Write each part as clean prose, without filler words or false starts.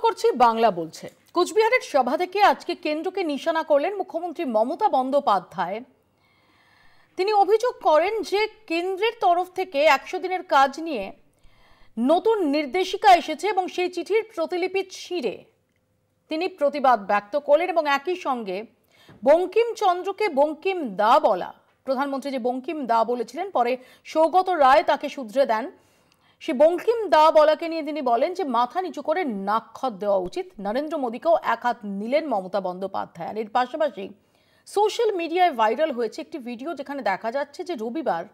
করছি বাংলা বলছে। কোচবিহারের সভা থেকে আজকে কেন্দ্রকে নিশানা করলেন মুখ্যমন্ত্রী মমতা বন্দ্যোপাধ্যায়। তিনি অভিযোগ করেন যে কেন্দ্রের তরফ থেকে 100 দিনের কাজ নিয়ে নতুন নির্দেশিকা এসেছে এবং সেই চিঠির প্রতিলিপি ছিঁড়ে তিনি প্রতিবাদ ব্যক্ত করলেন এবং একই সঙ্গে বঙ্কিমচন্দ্রকে বঙ্কিম দা বলা, প্রধানমন্ত্রী যে বঙ্কিম দা বলেছিলেন পরে সৌগত রায় তাকে শুধরে দেন, সে বঙ্কিম দা বলাকে নিয়ে তিনি বলেন যে মাথা নিচু করে নাক্ষত দেওয়া উচিত। নরেন্দ্র মোদীকেও এক হাত নিলেন মমতা বন্দ্যোপাধ্যায়। আর এর পাশাপাশি সোশ্যাল মিডিয়ায় ভাইরাল হয়েছে একটি ভিডিও যেখানে দেখা যাচ্ছে যে রবিবার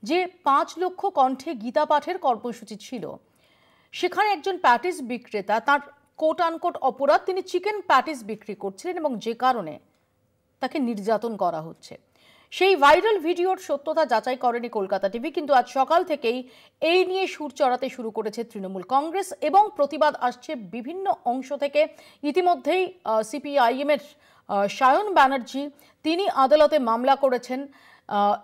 যে 5 লক্ষ কণ্ঠে গীতা পাঠের কর্মসূচি ছিল সেখানে একজন প্যাটিস বিক্রেতা, তার কোট আনকোট অপরাধ, তিনি চিকেন প্যাটিস বিক্রি করছিলেন এবং যে কারণে তাকে নির্যাতন করা হচ্ছে। সেই ভাইরাল ভিডিওর সত্যতা যাচাই করেনি কলকাতা টিভি, কিন্তু আজ সকাল থেকেই এই নিয়ে সুর চড়াতে শুরু করেছে তৃণমূল কংগ্রেস এবং প্রতিবাদ আসছে বিভিন্ন অংশ থেকে। ইতিমধ্যেই সিপিআইএম এর সায়ন ব্যানার্জি তিনি আদালতে মামলা করেছেন,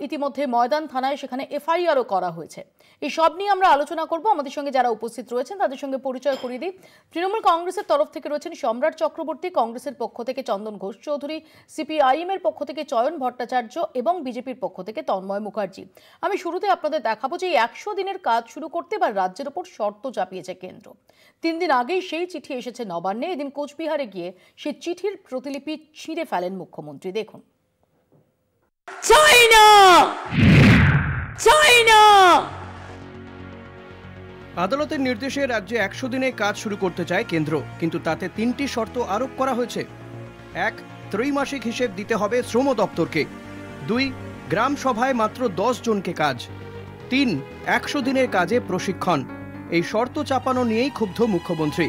ইতিমধ্যে ময়দান থানায় সেখানে এফআইআরও করা হয়েছে। এই সব নিয়ে আমরা আলোচনা করব। আমাদের সঙ্গে যারা উপস্থিত রয়েছেন তাদের সঙ্গে পরিচয় করিয়ে দিই। তৃণমূল কংগ্রেসের তরফ থেকে রয়েছেন সম্রাট চক্রবর্তী, কংগ্রেসের পক্ষ থেকে চন্দন ঘোষ চৌধুরী, সিপিআইএম এর পক্ষ থেকে চয়ন ভট্টাচার্য এবং বিজেপির পক্ষ থেকে তন্ময় মুখার্জি। আমি শুরুতে আপনাদের দেখাবো যে 100 দিনের কাজ শুরু করতে এবার রাজ্যের ওপর শর্ত চাপিয়েছে কেন্দ্র। 3 দিন আগেই সেই চিঠি এসেছে নবান্নে। এদিন কোচবিহারে গিয়ে সেই চিঠির প্রতিলিপি ছিঁড়ে ফেলেন মুখ্যমন্ত্রী। দেখুন। চাইনা চাইনা আদালতের নির্দেশে রাজ্যে 100 দিনে কাজ শুরু করতে চায় কেন্দ্র, কিন্তু তাতে 3টি শর্ত আরোপ করা হয়েছে। 1. ত্রৈমাসিক হিসেব দিতে হবে শ্রম দপ্তরকে। 2. গ্রাম সভায় মাত্র 10 জনকে কাজ। 3. 100 দিনের কাজে প্রশিক্ষণ। এই শর্ত চাপানো নিয়েই ক্ষুব্ধ মুখ্যমন্ত্রী।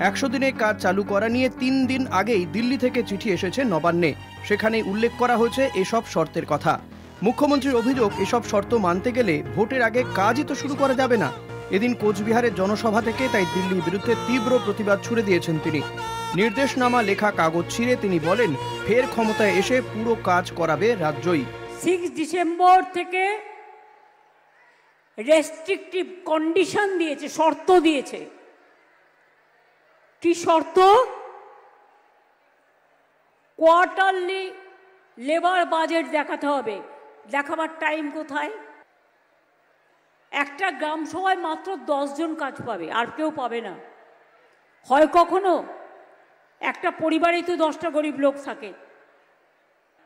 100 দিনে কাজ চালু করা নিয়ে 3 দিন আগেই দিল্লি থেকে চিঠি এসেছে নবান্নে, সেখানে উল্লেখ করা হয়েছে এসব শর্তের কথা। মুখ্যমন্ত্রীর অভিযোগ, এসব শর্ত মানতে গেলে ভোটের আগে কাজই তো শুরু করা যাবে না। এদিন কোচবিহারের জনসভা থেকে তাই দিল্লির বিরুদ্ধে তীব্র প্রতিবাদ ছুড়ে দিয়েছেন তিনি। নির্দেশনামা লেখা কাগজ ছিঁড়ে তিনি বলেন, ফের ক্ষমতায় এসে পুরো কাজ করাবে রাজ্যই। 6 ডিসেম্বর থেকে রেস্ট্রিকটিভ কন্ডিশন দিয়েছে, শর্ত দিয়েছে। কি শর্ত? কোয়ার্টারলি লেবার বাজেট দেখাতে হবে। দেখাবার টাইম কোথায়? একটা গ্রাম সভায় মাত্র 10 জন কাজ পাবে, আর কেউ পাবে না। হয় কখনো একটা পরিবারেই তো 10টা গরিব লোক থাকে।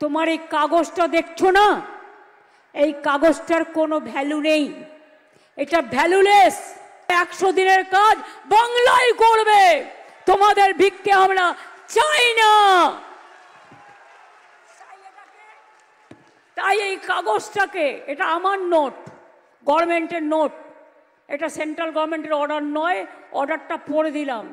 তোমার এই কাগজটা দেখছো না, এই কাগজটার কোনো ভ্যালু নেই, এটা ভ্যালুলেস। 100 দিনের কাজ বাংলায় করবে, তোমাদের ভিক্ষে আমরা চাই না। তাই এই কাগজটাকে, এটা আমার নোট, গভর্নমেন্টের নোট, এটা সেন্ট্রাল গভর্নমেন্টের অর্ডার নয়, অর্ডারটা পড়ে দিলাম,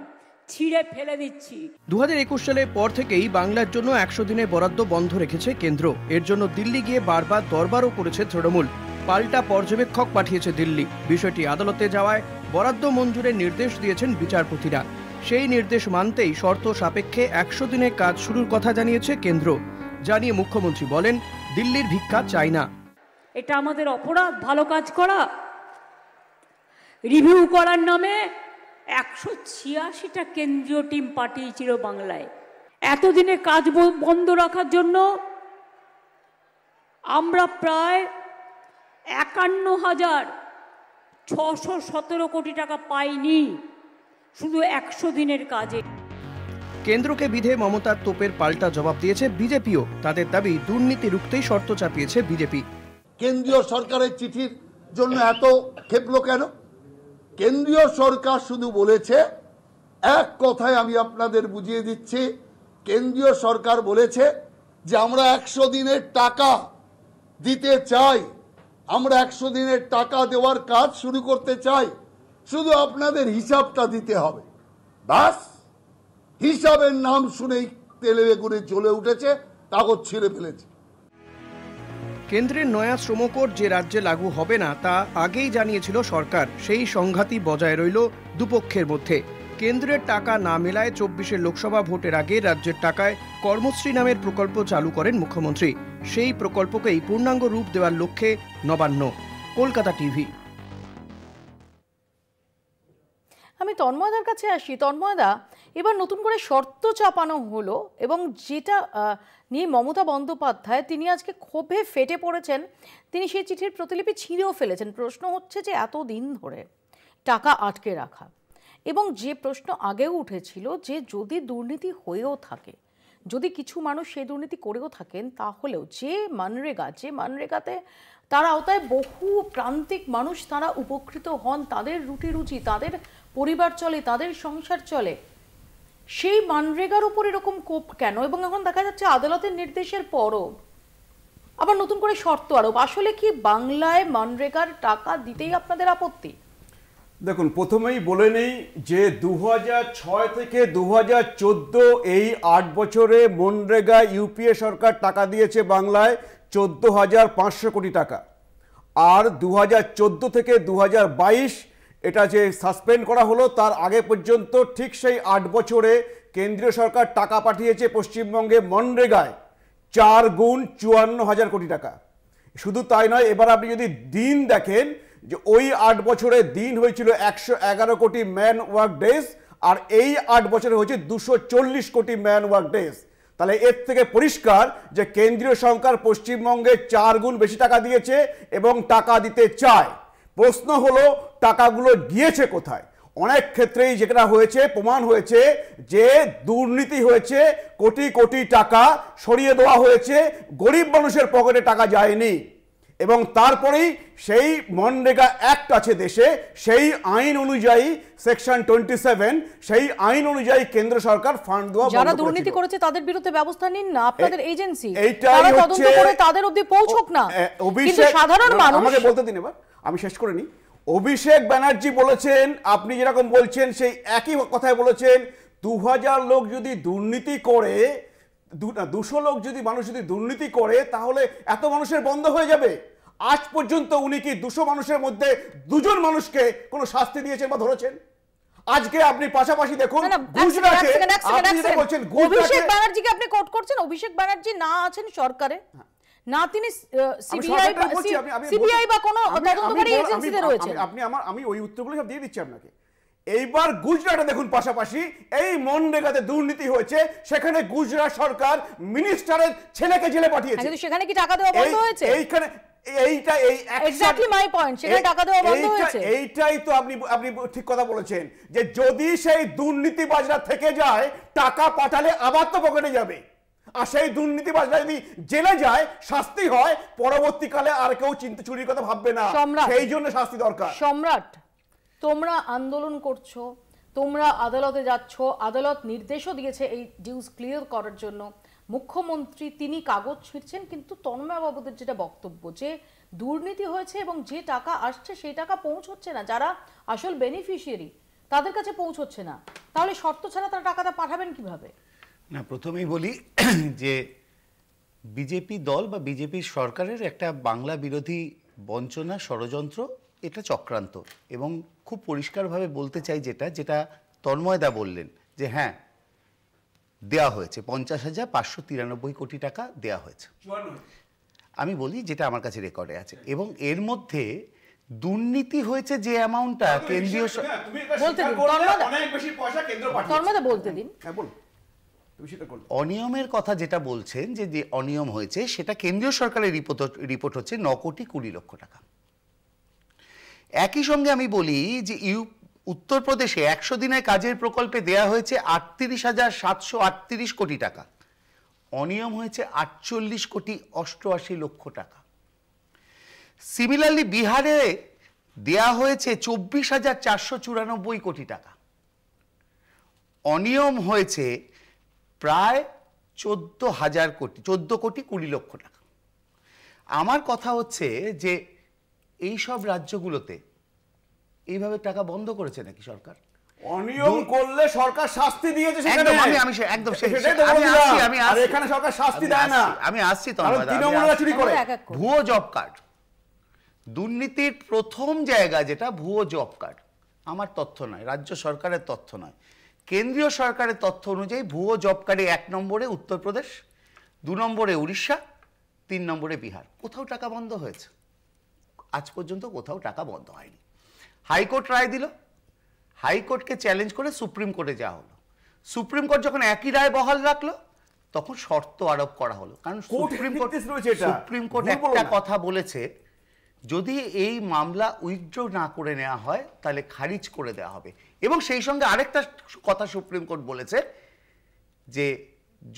ছিঁড়ে ফেলে দিচ্ছি। 2021 সালের পর থেকেই বাংলার জন্য 100 দিনের বরাদ্দ বন্ধ রেখেছে কেন্দ্র। এর জন্য দিল্লি গিয়ে বারবার দরবারও করেছে তৃণমূল। পাল্টা পর্যবেক্ষক পাঠিয়েছে দিল্লি। বিষয়টি আদালতে যাওয়ায় বরাদ্দ মঞ্জুরের নির্দেশ দিয়েছেন বিচারপতিরা। সেই নির্দেশ মানতেই শর্ত সাপেক্ষে 100 দিনে কাজ শুরুর কথা জানিয়েছে কেন্দ্র। জানিয়ে মুখ্যমন্ত্রী বলেন, দিল্লির ভিক্ষা চাই না। এটা আমাদের অপরাধ ভালো কাজ করা? রিভিউ করার নামে 186টা কেন্দ্রীয় টিম পাঠিয়েছিল বাংলায়। এতদিনে কাজ বন্ধ রাখার জন্য আমরা প্রায় 51,617 কোটি টাকা পাইনি শুধু 100 দিনের কাজে। কেন্দ্রকে বিধে মমতার তোপের পাল্টা জবাব দিয়েছে বিজেপিও। তাদের দাবি, দুর্নীতি রুখতেই শর্ত চাপিয়েছে বিজেপি। কেন্দ্রীয় সরকারের চিঠির জন্য এত ক্ষেপলো কেন? কেন্দ্রীয় সরকার শুধু বলেছে, এক কথায় আমি আপনাদের বুঝিয়ে দিচ্ছি, কেন্দ্রীয় সরকার বলেছে যে আমরা 100 দিনের টাকা দিতে চাই, আমরা 100 দিনের টাকা দেওয়ার কাজ শুরু করতে চাই, শুধু আপনাদের হিসাবটা দিতে হবে। বাস, হিসাবের নাম শুনেই তেলে বেগুনে জ্বলে উঠেছে, কাগজ ছিঁড়ে ফেলেছে। কেন্দ্রের নয়া শ্রমকোড যে রাজ্যে লাগু হবে না তা আগেই জানিয়েছিল সরকার। সেই সংঘাতই বজায় রইল দুপক্ষের মধ্যে। কেন্দ্রের টাকা না মেলায় 24 লোকসভা ভোটের আগে রাজ্যের টাকায় কর্মশ্রী নামের প্রকল্প চালু করেন মুখ্যমন্ত্রী। সেই প্রকল্পকেই পূর্ণাঙ্গ রূপ দেওয়ার লক্ষ্যে নবান্ন। কলকাতা টিভি। আমি তন্ময়দার কাছে আসি। তন্ময়দা, এবার নতুন করে শর্ত চাপানো হলো এবং যেটা নিয়ে মমতা বন্দ্যোপাধ্যায় তিনি আজকে ক্ষোভে ফেটে পড়েছেন। তিনি সেই চিঠির প্রতিলিপি ছিঁড়েও ফেলেছেন। প্রশ্ন হচ্ছে যে এতদিন ধরে টাকা আটকে রাখা, এবং যে প্রশ্ন আগেও উঠেছিল যে যদি দুর্নীতি হয়েও থাকে, যদি কিছু মানুষ সেই দুর্নীতি করেও থাকেন, তাহলেও যে মানরেগাতে তার আওতায় বহু প্রান্তিক মানুষ তারা উপকৃত হন, তাদের রুটি রুচি, তাদের পরিবার চলে, তাদের সংসার চলে, সেই মানরেগার উপর এরকম কোপ কেন? এবং এখন দেখা যাচ্ছে আদালতের নির্দেশের পরও আবার নতুন করে শর্ত আরোপ। আসলে কি বাংলায় মানরেগার টাকা দিতেই আপনাদের আপত্তি? দেখুন, প্রথমেই বলে নেই যে 2006 থেকে 2014 এই 8 বছরে মনরেগা ইউপিএ সরকার টাকা দিয়েছে বাংলায় 14,500 কোটি টাকা। আর 2014 থেকে 2022 এটা যে সাসপেন্ড করা হলো তার আগে পর্যন্ত ঠিক সেই 8 বছরে কেন্দ্রীয় সরকার টাকা পাঠিয়েছে পশ্চিমবঙ্গে মনরেগায় 4 গুণ 54,000 কোটি টাকা। শুধু তাই নয়, এবার আপনি যদি দিন দেখেন যে ওই 8 বছরে দিন হয়েছিল 111 কোটি ম্যান ওয়ার্ক ডেজ, আর এই 8 বছরে হয়েছে 240 কোটি ম্যান ওয়ার্ক ডেজ। তাহলে এর থেকে পরিষ্কার যে কেন্দ্রীয় সরকার পশ্চিমবঙ্গে 4 গুণ বেশি টাকা দিয়েছে এবং টাকা দিতে চায়। প্রশ্ন হলো টাকাগুলো গিয়েছে কোথায়? অনেক ক্ষেত্রেই যেটা হয়েছে, প্রমাণ হয়েছে যে দুর্নীতি হয়েছে, কোটি কোটি টাকা সরিয়ে দেওয়া হয়েছে, গরিব মানুষের পকেটে টাকা যায়নি। এবং তারপরেই সেই মনরেগা অ্যাক্ট আছে দেশে, সেই আইন অনুযায়ী সেকশন 27, সেই আইন অনুযায়ী কেন্দ্র সরকার ফান্ড দেওয়া বন্ধ করেছিল। যারা দুর্নীতি করেছে তাদের বিরুদ্ধে ব্যবস্থা নিন না আপনাদের এজেন্সি, এইটাই হচ্ছে তাদের অবধি পৌঁছক না, কিন্তু সাধারণ মানুষ। আমাকে বলতে দিন, এবার আমি শেষ করে নিই। অভিষেক ব্যানার্জি বলেছেন, আপনি যেরকম বলছেন সেই একই কথায় বলেছেন, 2000 লোক যদি দুর্নীতি করে, 200 লোক যদি মানুষ যদি দুর্নীতি করে, তাহলে এত মানুষের বন্ধ হয়ে যাবে। আজ পর্যন্ত উনি কি 200 মানুষের মধ্যে 2 জন মানুষকে কোনো শাস্তি দিয়েছেন বা ধরেছেন? আজকে আপনি পাশাপাশি দেখুন গুজরাটে, আপনি যেটা বলছেন অভিষেক ব্যানার্জিকে আপনি কোট করছেন। অভিষেক ব্যানার্জি না আছেন সরকারে, না তিনি সিবিআই বা কোনো তদন্তকারী এজেন্সিতে রয়েছেন। আমি ওই উত্তরগুলো সব দিয়ে দিচ্ছি আপনাকে। এইবার গুজরাটে দেখুন পাশাপাশি এই মনরেগাতে দুর্নীতি হয়েছে, সেখানে গুজরাট সরকার মিনিস্টারের ছেলেকে জেলে পাঠিয়েছে। কিন্তু সেখানে কি টাকা দেওয়া বন্ধ হয়েছে? এইখানে এইটা এই এক্স্যাক্টলি মাই পয়েন্ট, সেখানে টাকা দেওয়া বন্ধ হয়েছে। এইটাই তো আপনি ঠিক কথা বলেছেন যে যদি সেই দুর্নীতিবাজরা থেকে যায়, টাকা পাঠালে আবার তো পকেটে যাবে। আর সেই দুর্নীতিবাজরা যদি জেলে যায়, শাস্তি হয়, পরবর্তীকালে আর কেউ চিন্তা চুরির কথা ভাববে না, সেই জন্য শাস্তি দরকার। সম্রাট, তোমরা আন্দোলন করছো, তোমরা আদালতে যাচ্ছ, আদালত নির্দেশও দিয়েছে এই ডিউস ক্লিয়ার করার জন্য। মুখ্যমন্ত্রী তিনি কাগজ ছিঁড়ছেন, কিন্তু তন্ময় বাবুদের যেটা বক্তব্য যে দুর্নীতি হয়েছে এবং যে টাকা আসছে সেই টাকা পৌঁছচ্ছে না, যারা আসল বেনিফিশিয়ারি তাদের কাছে পৌঁছচ্ছে না, তাহলে শর্ত ছাড়া তারা টাকাটা পাঠাবেন কিভাবে? না, প্রথমেই বলি যে বিজেপি দল বা বিজেপির সরকারের একটা বাংলা বিরোধী বঞ্চনা ষড়যন্ত্র, এটা চক্রান্ত। এবং খুব পরিষ্কারভাবে বলতে চাই যেটা তন্ময়দা বললেন যে হ্যাঁ দেয়া হয়েছে, 50,593 কোটি টাকা দেয়া হয়েছে। আমি বলি যেটা আমার কাছে রেকর্ডে আছে, এবং এর মধ্যে দুর্নীতি হয়েছে যে অ্যামাউন্টটা কেন্দ্রীয় অনিয়মের কথা যেটা বলছেন যে অনিয়ম হয়েছে, সেটা কেন্দ্রীয় সরকারের রিপোর্ট হচ্ছে 9 কোটি 20 লক্ষ টাকা। একই সঙ্গে আমি বলি যে উত্তরপ্রদেশে 100 দিনের কাজের প্রকল্পে দেয়া হয়েছে 38,738 কোটি টাকা, অনিয়ম হয়েছে 48 কোটি 88 লক্ষ টাকা। সিমিলারলি বিহারে দেয়া হয়েছে 24,494 কোটি টাকা, অনিয়ম হয়েছে প্রায় 14 কোটি 20 লক্ষ টাকা। আমার কথা হচ্ছে যে এই সব রাজ্যগুলোতে এইভাবে টাকা বন্ধ করেছে নাকি সরকার? অনিয়ম করলে সরকার শাস্তি দিয়েছে, সেখানে আমি একদম এখানে সরকার শাস্তি দেয় না। আমি আসছি ভুয়ো জব কার্ড দুর্নীতির প্রথম জায়গা, যেটা ভুয়ো জব কার্ড। আমার তথ্য নয়, রাজ্য সরকারের তথ্য নয়, কেন্দ্রীয় সরকারের তথ্য অনুযায়ী ভুয়ো জব কার্ডে 1 নম্বরে উত্তরপ্রদেশ, 2 নম্বরে উড়িষ্যা, 3 নম্বরে বিহার। কোথাও টাকা বন্ধ হয়েছে? আজ পর্যন্ত কোথাও টাকা বন্ধ হয়নি। হাইকোর্ট রায় দিল, হাইকোর্টকে চ্যালেঞ্জ করে সুপ্রিম কোর্টে যাওয়া হলো, সুপ্রিম কোর্ট যখন একই রায় বহাল রাখলো তখন শর্ত আরোপ করা হলো, কারণ সুপ্রিম কোর্ট একটা কথা বলেছে, যদি এই মামলা উইথড্র না করে নেওয়া হয় তাহলে খারিজ করে দেওয়া হবে। এবং সেই সঙ্গে আরেকটা কথা সুপ্রিম কোর্ট বলেছে যে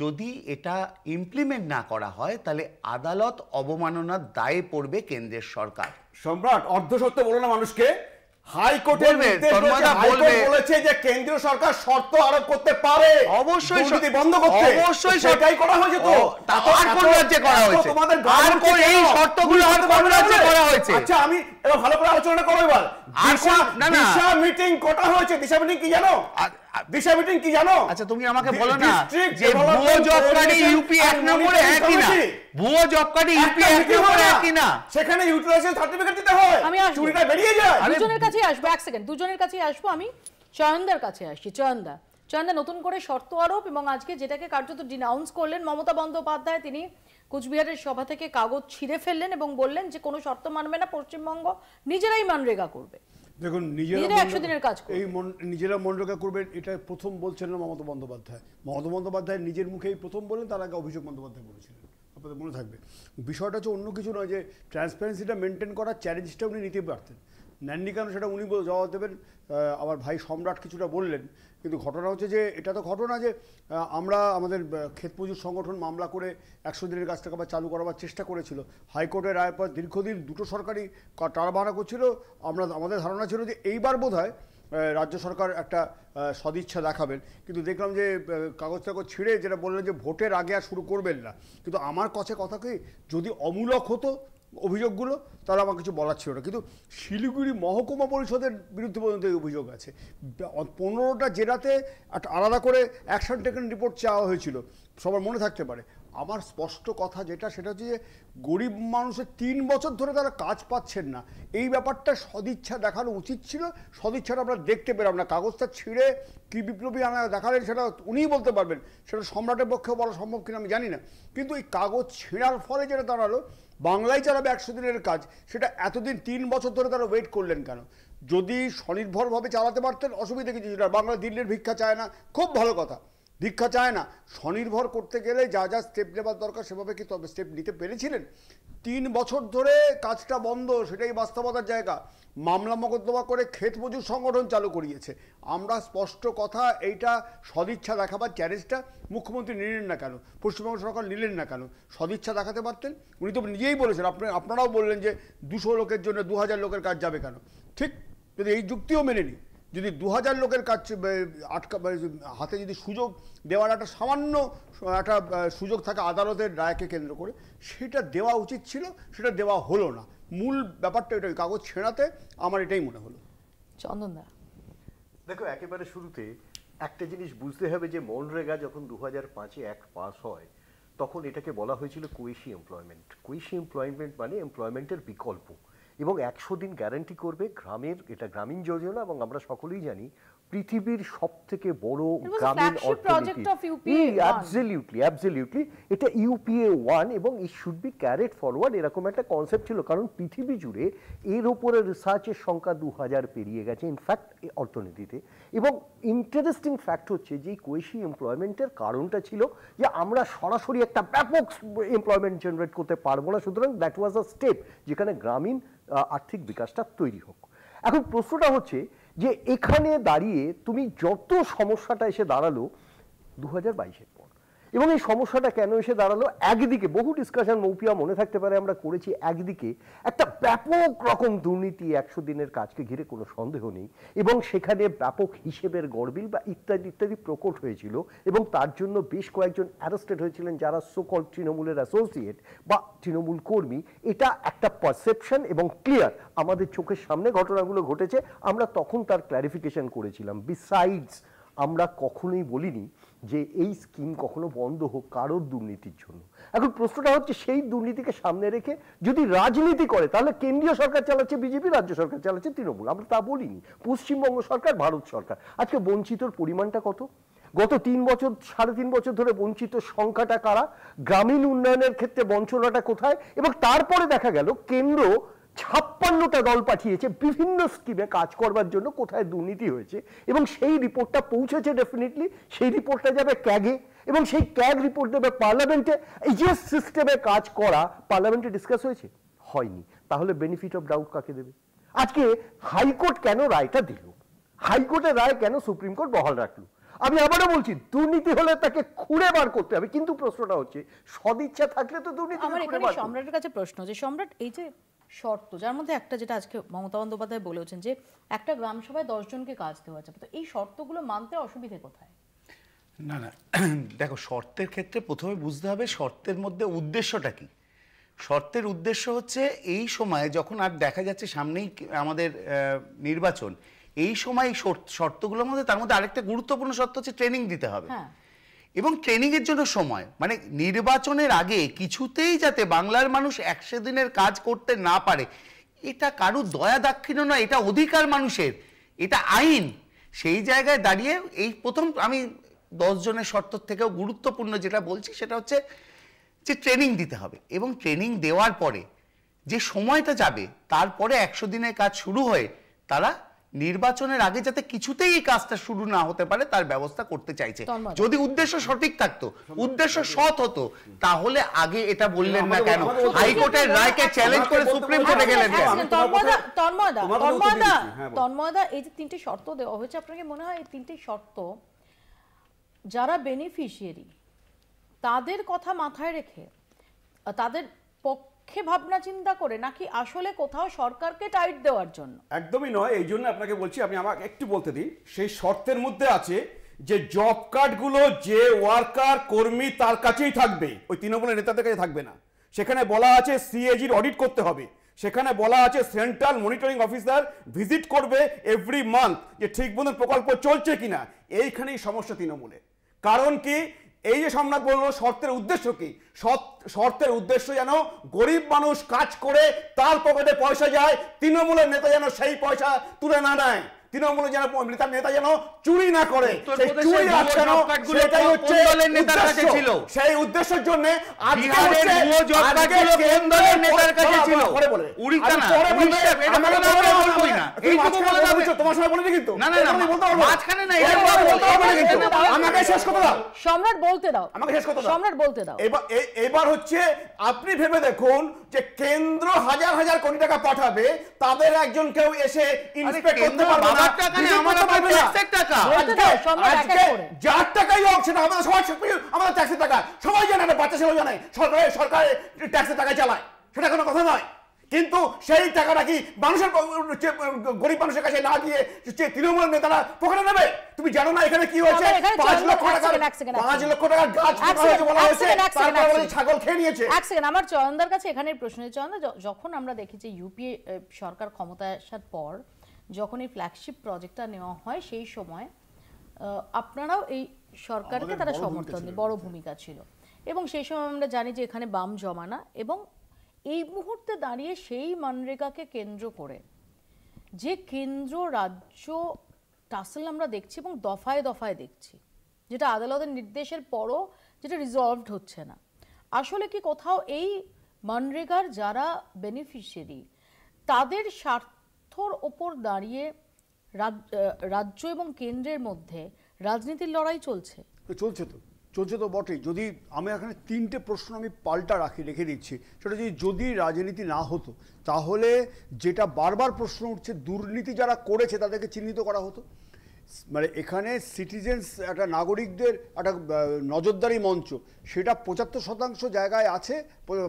যদি এটা ইমপ্লিমেন্ট না করা হয় তাহলে আদালত অবমাননার দায়ে পড়বে কেন্দ্রের সরকার। সম্রাট, অর্ধসত্য বলো না মানুষকে। হাইকোর্টের নির্দেশ বলেছে যে কেন্দ্রীয় সরকার শর্ত আরোপ করতে পারে, অবশ্যই দুর্নীতি বন্ধ করতে, অবশ্যই সেটাই করা হয়েছে। তো আর কোন রাজ্যে করা হয়েছে? তোমাদের আর কোন এই শর্তগুলো আর কোন রাজ্যে করা হয়েছে? আচ্ছা, আমি এবার ভালো করে আলোচনা করব। এবার দিশা মিটিং কটা হয়েছে? দিশা মিটিং কি জানো? দিশা মিটিং কি জানো? আচ্ছা, তুমি আমাকে বলো না যে ভুয়ো জব কার্ডে ইউপি 1 নম্বরে একই না, ভুয়ো জব কার্ডে ইউপি 1 নম্বরে একই না, সেখানে ইউটিলাইজেশন সার্টিফিকেট দিতে হয়, চুরিটা বেরিয়ে যায়। দুজনের কাছেই আসবো, এক সেকেন্ড, দুজনের কাছেই আসবো। আমি চয়নদার কাছে আসছি। চয়নদা, নতুন করে শর্ত আরোপ এবং আজকে যেটাকে কার্যত ডিনাউন্স করলেন মমতা বন্দ্যোপাধ্যায়, তিনি কুচবিহারের সভা থেকে কাগজ ছিঁড়ে ফেললেন এবং বললেন যে কোনো শর্ত মানবে না, পশ্চিমবঙ্গ নিজেরাই মানরেগা করবে। দেখুন, নিজেরা মনরেগা করবেন এটা প্রথম বলছেন না মমতা বন্দ্যোপাধ্যায়। মমতা বন্দ্যোপাধ্যায় নিজের মুখেই প্রথম বলেন, তার আগে অভিষেক বন্দ্যোপাধ্যায় বলেছিলেন, আপনাদের মনে থাকবে। বিষয়টা হচ্ছে অন্য কিছু নয়, যে ট্রান্সপারেন্সিটা মেনটেন করার চ্যালেঞ্জটা উনি নিতে পারতেন, নেননি কেন সেটা উনি জবাব দেবেন। আমার ভাই সম্রাট কিছুটা বললেন, কিন্তু ঘটনা হচ্ছে যে এটা তো ঘটনা যে আমরা আমাদের ক্ষেত মজুর সংগঠন মামলা করে 100 দিনের কাজ টাকা চালু করাবার চেষ্টা করেছিল। হাইকোর্টের রায়ের পর দীর্ঘদিন দুটো সরকারই টালবাহানা করছিল। আমাদের ধারণা ছিল যে এইবার বোধহয় রাজ্য সরকার একটা সদিচ্ছা দেখাবেন, কিন্তু দেখলাম যে কাগজ টাগজ ছিঁড়ে যেটা বললেন যে ভোটের আগে আর শুরু করবেন না। কিন্তু আমার কাছে কথা কি, যদি অমূলক হতো অভিযোগগুলো তাহলে আমার কিছু বলার ছিল না। কিন্তু শিলিগুড়ি মহকুমা পরিষদের বিরুদ্ধে পর্যন্ত এই অভিযোগ আছে। 15টা জেলাতে একটা আলাদা করে অ্যাকশন টেকেন রিপোর্ট চাওয়া হয়েছিল, সবার মনে থাকতে পারে। আমার স্পষ্ট কথা যেটা, সেটা হচ্ছে যে গরিব মানুষের 3 বছর ধরে তারা কাজ পাচ্ছেন না, এই ব্যাপারটা সদিচ্ছা দেখানো উচিত ছিল। সদিচ্ছাটা আমরা দেখতে পেলাম না। কাগজটা ছিঁড়ে কী বিপ্লবী আনা দেখালেন সেটা উনিই বলতে পারবেন, সেটা সম্রাটের পক্ষেও বলা সম্ভব কিনা আমি জানি না। কিন্তু এই কাগজ ছিঁড়ার ফলে যেটা দাঁড়ালো, বাংলায় চালাবে 100 দিনের কাজ, সেটা এতদিন 3 বছর ধরে তারা ওয়েট করলেন কেন? যদি স্বনির্ভরভাবে চালাতে পারতেন অসুবিধা কিছু ছিল না। বাংলা দিল্লির ভিক্ষা চায় না, খুব ভালো কথা, ভিক্ষা চায় না। স্বনির্ভর করতে গেলে যা যা স্টেপ নেওয়ার দরকার সেভাবে কি তবে স্টেপ নিতে পেরেছিলেন? 3 বছর ধরে কাজটা বন্ধ, সেটাই বাস্তবতার জায়গা। মামলা মোকদ্দমা করে ক্ষেত মজুর সংগঠন চালু করিয়েছে। আমরা স্পষ্ট কথা, এইটা সদিচ্ছা দেখাবার চ্যালেঞ্জটা মুখ্যমন্ত্রী নিলেন না কেন, পশ্চিমবঙ্গ সরকার নিলেন না কেন? সদিচ্ছা দেখাতে পারতেন। উনি তো নিজেই বলেছেন, আপনারাও বললেন যে 200 লোকের জন্য 2000 লোকের কাজ যাবে কেন? ঠিক, যদি এই যুক্তিও মেনে নিই, যদি 2000 লোকের কাজ হাতে যদি সুযোগ দেওয়ার একটা সামান্য একটা সুযোগ থাকে আদালতের রায়কে কেন্দ্র করে, সেটা দেওয়া উচিত ছিল, সেটা দেওয়া হলো না। মূল ব্যাপারটা এটাই, কাগজ ছেঁড়াতে আমার এটাই মনে হলো। চন্দনদা, দেখো, একেবারে শুরুতে একটা জিনিস বুঝতে হবে যে মনরেগা যখন 2005-এ অ্যাক্ট পাস হয় তখন এটাকে বলা হয়েছিল কোয়েশি এমপ্লয়মেন্ট। কোয়েশি এমপ্লয়মেন্ট মানে এমপ্লয়মেন্টের বিকল্প, এবং 100 দিন গ্যারান্টি করবে গ্রামের, এটা গ্রামীণ যোজনা। এবং আমরা সকলেই জানি পৃথিবীর সবথেকে বড় গ্রামীণ অর্থনীতি, অ্যাবসলিউটলি এটা ইউপিএ 1, এবং it should be carried forward, এরকম একটা কনসেপ্ট ছিল। কারণ পৃথিবী জুড়ে এর উপরে রিসার্চের সংখ্যা 2000 পেরিয়ে গেছে ইনফ্যাক্ট অর্থনীতিতে। এবং ইন্টারেস্টিং ফ্যাক্ট হচ্ছে যে কোয়েশি এমপ্লয়মেন্টের কারণটা ছিল যে আমরা সরাসরি একটা ব্যাপক এমপ্লয়মেন্ট জেনারেট করতে পারবো না, সুতরাং দ্যাট ওয়াজ আ স্টেপ যেখানে গ্রামীণ আর্থিক বিকাশটা তৈরি হোক। এখন প্রশ্নটা হচ্ছে যে এখানে দাঁড়িয়ে তুমি যত সমস্যাটা এসে দাঁড়ালো 2022-এর পর, এবং এই সমস্যাটা কেন এসে দাঁড়ালো, একদিকে বহু ডিসকাশন মৌপিয়া মনে থাকতে পারে আমরা করেছি, একদিকে একটা ব্যাপক রকম দুর্নীতি 100 দিনের কাজকে ঘিরে কোনো সন্দেহ নেই, এবং সেখানে ব্যাপক হিসেবের গড়বিল বা ইত্যাদি ইত্যাদি প্রকট হয়েছিল, এবং তার জন্য বেশ কয়েকজন অ্যারেস্টেড হয়েছিলেন যারা সোকল তৃণমূলের অ্যাসোসিয়েট বা তৃণমূল কর্মী। এটা একটা পারসেপশন এবং ক্লিয়ার, আমাদের চোখের সামনে ঘটনাগুলো ঘটেছে, আমরা তখন তার ক্ল্যারিফিকেশন করেছিলাম। বিসাইডস আমরা কখনোই বলিনি যে এই স্কিম কখনো বন্ধ হোক কারোর দুর্নীতির জন্য। এখন প্রশ্নটা হচ্ছে সেই দুর্নীতিকে সামনে রেখে যদি রাজনীতি করে তাহলে কেন্দ্রীয় সরকার চালাচ্ছে বিজেপি, রাজ্য সরকার চালাচ্ছে তৃণমূল, আমরা তা বলিনি। পশ্চিমবঙ্গ সরকার, ভারত সরকার। আজকে বঞ্চিতর পরিমাণটা কত? গত 3 বছর 3.5 বছর ধরে বঞ্চিত সংখ্যাটা কারা? গ্রামীণ উন্নয়নের ক্ষেত্রে বঞ্চনাটা কোথায়? এবং তারপরে দেখা গেল কেন্দ্র 56টা দল পাঠিয়েছে বিভিন্ন স্কিমে কাজ করবার জন্য কোথায় দুর্নীতি হয়েছে, এবং সেই রিপোর্টটা পৌঁছেছে ডেফিনেটলি, সেই রিপোর্টটা যাবে ক্যাগে, এবং সেই ক্যাগ রিপোর্ট দেবে পার্লামেন্টে। এই যে সিস্টেমে কাজ করা পার্লামেন্টে ডিসকাস হয়েছে, হয়নি। তাহলে বেনিফিট অফ ডাউট কাকে দেবে? আজকে হাইকোর্ট কেন রায়টা দিল, হাইকোর্টের রায় কেন সুপ্রিম কোর্ট বহাল রাখলো? আমি আবারও বলছি, দুর্নীতি হলে তাকে খুঁড়ে বার করতে হবে, কিন্তু প্রশ্নটা হচ্ছে সদিচ্ছা থাকলে তো দুর্নীতি। আমার এখানে সম্রাটের কাছে প্রশ্ন, যে সম্রাট এই যে শর্ত, যার মধ্যে একটা যেটা আজকে মমতা বন্দ্যোপাধ্যায় বলেছেন যে একটা গ্রাম সভায় 10 জনকে কাজ দেওয়া যাবে, তো এই শর্তগুলো মানতে অসুবিধে কোথায়? না না, দেখো, শর্তের ক্ষেত্রে প্রথমে বুঝতে হবে শর্তের মধ্যে উদ্দেশ্যটা কি। শর্তের উদ্দেশ্য হচ্ছে এই সময় যখন আর দেখা যাচ্ছে সামনেই আমাদের নির্বাচন, এই সময় শর্তগুলোর মধ্যে তার মধ্যে আরেকটা গুরুত্বপূর্ণ শর্ত হচ্ছে ট্রেনিং দিতে হবে, এবং ট্রেনিং এর জন্য সময়, মানে নির্বাচনের আগে কিছুতেই যাতে বাংলার মানুষ 100 দিনের কাজ করতে না পারে, এটা কারো দয়া দাক্ষিণ্য নয়, এটা অধিকার মানুষের, এটা আইন। সেই জায়গায় দাঁড়িয়ে এই প্রথম আমি 10 জনের শর্ত থেকেও গুরুত্বপূর্ণ যেটা বলছি সেটা হচ্ছে যে ট্রেনিং দিতে হবে, এবং ট্রেনিং দেওয়ার পরে যে সময়টা যাবে তারপরে 100 দিনের কাজ শুরু হয়ে তারা নির্বাচনের আগে যাতে কিছুতেই এই কাজটা শুরু না হতে পারে তার ব্যবস্থা করতে চাইছে। যদি উদ্দেশ্য সঠিক থাকতো, উদ্দেশ্য সৎ হতো, তাহলে আগে এটা বললেন না কেন? হাইকোর্টের রায়কে চ্যালেঞ্জ করে সুপ্রিম কোর্টে গেলেন কেন? তন্ময়দা, এই যে 3টে শর্ত দেওয়া হয়েছে, আপনাকে মনে হয় এই 3টে শর্ত যারা বেনিফিশিয়ারি তাদের কথা মাথায় রেখে, তাদের পক্ষে ভাবনা চিন্তা করে, নাকি আসলে কোথাও সরকারকে টাইট দেওয়ার জন্য? একদমই নয়। এই জন্য আপনাকে বলছি, আপনি আমাকে একটু বলতে দিন। সেই শর্তের মধ্যে আছে যে জব কার্ডগুলো যে ওয়ার্কার কর্মী তার কাছেই থাকবে, ওই তৃণমূলের নেতাদের কাছে থাকবে না। সেখানে বলা আছে সিএজির অডিট করতে হবে, সেখানে বলা আছে সেন্ট্রাল মনিটরিং অফিসার ভিজিট করবে এভরি মান্থ যে ঠিক মতন প্রকল্প চলছে কিনা। এইখানেই সমস্যা তৃণমূলে। কারণ কি, এই যে সম্রাট বললো শর্তের উদ্দেশ্য কি, শর্তের উদ্দেশ্য যেন গরিব মানুষ কাজ করে তার পকেটে পয়সা যায়, তৃণমূলের নেতা যেন সেই পয়সা তুলে না নেয়, তৃণমূলের যেন নেতা যেন চুরি না করে, সেই উদ্দেশ্যের জন্য তোমার সময় বলে কিন্তু আমাকে শেষ করতে দাও, সম্রাট বলতে দাও, আমাকে শেষ করতে দাও, সম্রাট বলতে দাও। এবার হচ্ছে আপনি ভেবে দেখুন যে কেন্দ্র হাজার হাজার কোটি টাকা পাঠাবে, তাদের একজন কেউ এসে ইন্সপেক্ট করতে পারবে না। যার টাকাই হোক সেটা আমাদের সবার, আমাদের ট্যাক্সের টাকা, সবাই জানে, বাচ্চা ছেলেও জানে সরকার ট্যাক্সের টাকায় চালায়, সেটা কোনো কথা নয়। কিন্তু সেই টাকাটা কি মানুষের, গরিব মানুষের কাছে না দিয়ে তৃণমূল নেতারা পকেটে নেবে? তুমি জানো না এখানে কি হয়েছে? 5 লক্ষ টাকার গাছ বলা হয়েছে, তারপরে ছাগল খেয়ে নিয়েছে। এক সেকেন্ড, আমার চয়নদার কাছে এখানে প্রশ্ন। চয়নদা, যখন আমরা দেখি যে ইউপিএ সরকার ক্ষমতায় আসার পর যখন এই ফ্ল্যাগশিপ প্রজেক্টটা নেওয়া হয়, সেই সময় আপনারাও এই সরকারকে তারা সমর্থন দেন, বড় ভূমিকা ছিল, এবং সেই সময় আমরা জানি যে এখানে বাম জমানা, এবং এই মুহূর্তে দাঁড়িয়ে সেই মনরেগাকে কেন্দ্র করে যে কেন্দ্র রাজ্য টাসেল আমরা দেখছি, এবং দফায় দফায় দেখছি, যেটা আদালতের নির্দেশের পরও যেটা রিজলভড হচ্ছে না। আসলে কি কোথাও এই মনরেগার যারা বেনিফিশিয়ারি তাদের স্বার্থর ওপর দাঁড়িয়ে রাজ্য এবং কেন্দ্রের মধ্যে রাজনীতির লড়াই চলছে? চলছে তো বটেই। যদি আমি এখানে 3টে প্রশ্ন আমি পাল্টা রেখে দিচ্ছি, সেটা যদি রাজনীতি না হতো তাহলে যেটা বারবার প্রশ্ন উঠছে, দুর্নীতি যারা করেছে তাদেরকে চিহ্নিত করা হতো। মানে এখানে সিটিজেন্স, একটা নাগরিকদের একটা নজরদারি মঞ্চ, সেটা 75% জায়গায় আছে,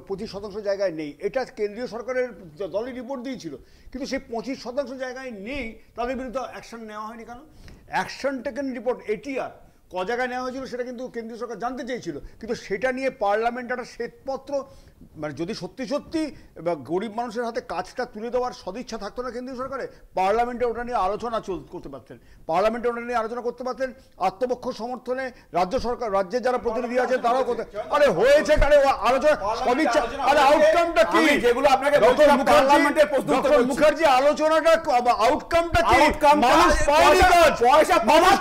25% জায়গায় নেই। এটা কেন্দ্রীয় সরকারের দলই রিপোর্ট দিয়েছিল, কিন্তু সেই 25% জায়গায় নেই, তাদের বিরুদ্ধে অ্যাকশন নেওয়া হয়নি কেন? অ্যাকশন টেকেন রিপোর্ট এটিআর ক জায়গায় নেওয়া হয়েছিল সেটা কিন্তু কেন্দ্রীয় সরকার জানতে চেয়েছিল, কিন্তু সেটা নিয়ে পার্লামেন্ট একটা শ্বেতপত্র, মানে যদি সত্যি সত্যি গরিব মানুষের হাতে কাজটা তুলে দেওয়ার সদিচ্ছা থাকতো না কেন্দ্রীয় সরকারে, পার্লামেন্টে ওটা নিয়ে আলোচনা করতে পারতেন, পার্লামেন্টে ওটা নিয়ে আলোচনা করতে পারতেন। আত্মপক্ষ সমর্থনে রাজ্য সরকার, রাজ্যের যারা প্রতিনিধি আছে তারাও করতে, আরে হয়েছে কারে আলোচনা সদিচ্ছা, আরে আউটকামটা কি? যেগুলো আপনাকে মুখার্জি আলোচনাটা আউটকামটা কি? মানুষ পায়নি কাজ, পয়সা মানুষ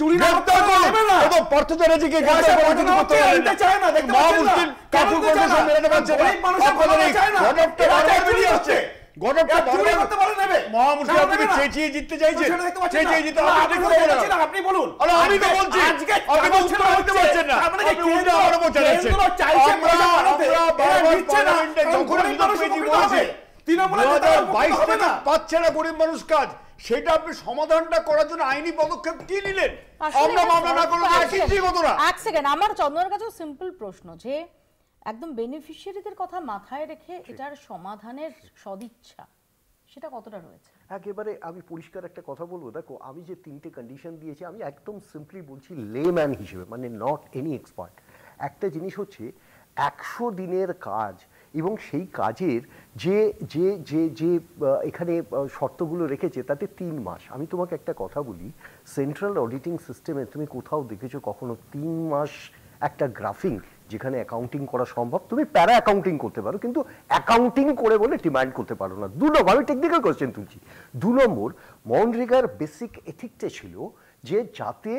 চুরি না করলে এবং পার্থ চ্যাটার্জিকে গ্রেফতার আনতে চায় না, দেখতে পাচ্ছেন না? কাপড় কন্ডিশন মেলাতে পারছে না, আপনাদের গডপটা বারবার বেরিয়ে আসছে, গডপটা বারবার করতে পারে নেবে। মহামুশকিল, আপনি চেঁচিয়ে জিততে চাইছেন, চেঁচিয়ে জিততে আপনি বলুন, আপনি বলুন। আরে আমি তো বলছি, আপনি তো উত্তর দিতে পারছেন না, আপনি উল্টো আরো বোঝাচ্ছেন। আমরা বারবার পার্লামেন্টে যখন বিজেপি বলছে 2022 থেকে পাচ্ছে না গরিব মানুষ কাজ, সেটা আপনি সমাধানটা করার জন্য আইনি পদক্ষেপ কি নিলেন? আমরা মামলা না করলে কিছুই হতো না। এক সেকেন্ড, আমার চন্দনের কাছে সিম্পল প্রশ্ন, যে একদম বেনিফিশিয়ারিদের কথা মাথায় রেখে এটার সমাধানের সদিচ্ছা সেটা কতটা রয়েছে? একেবারে আমি পরিষ্কার একটা কথা বলবো, দেখো আমি যে 3টে কন্ডিশন দিয়েছি আমি একদম সিম্পলি বলছি লেম্যান হিসেবে, মানে নট এনি এক্সপার্ট। একটা জিনিস হচ্ছে 100 দিনের কাজ এবং সেই কাজের যে যে যে যে এখানে শর্তগুলো রেখেছে তাতে 3 মাস। আমি তোমাকে একটা কথা বলি, সেন্ট্রাল অডিটিং সিস্টেমে তুমি কোথাও দেখেছো কখনো 3 মাস একটা গ্রাফিং যেখানে অ্যাকাউন্টিং করা সম্ভব? তুমি প্যারা অ্যাকাউন্টিং করতে পারো, কিন্তু অ্যাকাউন্টিং করে বলে ডিমান্ড করতে পারো না। 2 নম্বর, আমি টেকনিক্যাল কোয়েশ্চেন তুলছি। 2 নম্বর, মনরেগার বেসিক এথিকটা ছিল যে যাতে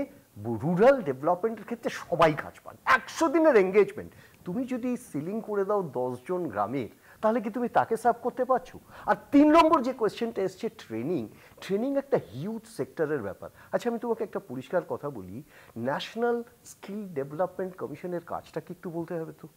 রুরাল ডেভেলপমেন্টের ক্ষেত্রে সবাই কাজ পান, 100 দিনের এঙ্গেজমেন্ট। তুমি যদি সিলিং করে দাও 10 জন গ্রামের, তাহলে কি তুমি তাকে সার্ভ করতে পারছো? আর 3 নম্বর যে কোয়েশ্চেনটা এসছে ট্রেনিং একটা হিউজ সেক্টরের ব্যাপার। আচ্ছা আমি তোমাকে একটা পরিষ্কার কথা বলি, ন্যাশনাল স্কিল ডেভেলপমেন্ট কমিশনের কাজটা কি একটু বলতে হবে তো?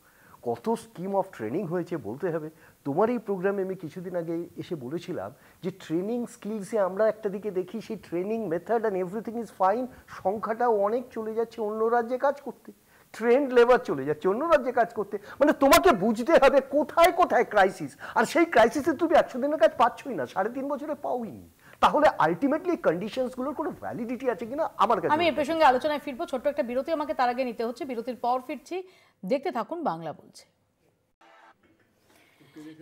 কত স্কিম অফ ট্রেনিং হয়েছে বলতে হবে। তোমার এই প্রোগ্রামে আমি কিছুদিন আগে এসে বলেছিলাম যে ট্রেনিং স্কিলসে আমরা একটা দিকে দেখি সেই training method and everything is fine, সংখ্যাটাও অনেক চলে যাচ্ছে অন্য রাজ্যে কাজ করতে, ট্রেন্ড লেবার চলে যাচ্ছে অন্য রাজ্যে কাজ করতে। মানে তোমাকে বুঝতে হবে কোথায় কোথায় ক্রাইসিস, আর সেই ক্রাইসিসে তুমি 100 দিনের কাজ পাচ্ছই না, 3.5 বছরে পাওইনি। তাহলে আলটিমেটলি কন্ডিশনসগুলোর কোনো ভ্যালিডিটি আছে কিনা আমার কাছে। আমি এই প্রসঙ্গে আলোচনায় ফিরবো, ছোট্ট একটা বিরতি আমাকে তার আগে নিতে হচ্ছে, বিরতির পর ফিরছি, দেখতে থাকুন বাংলা বলছে।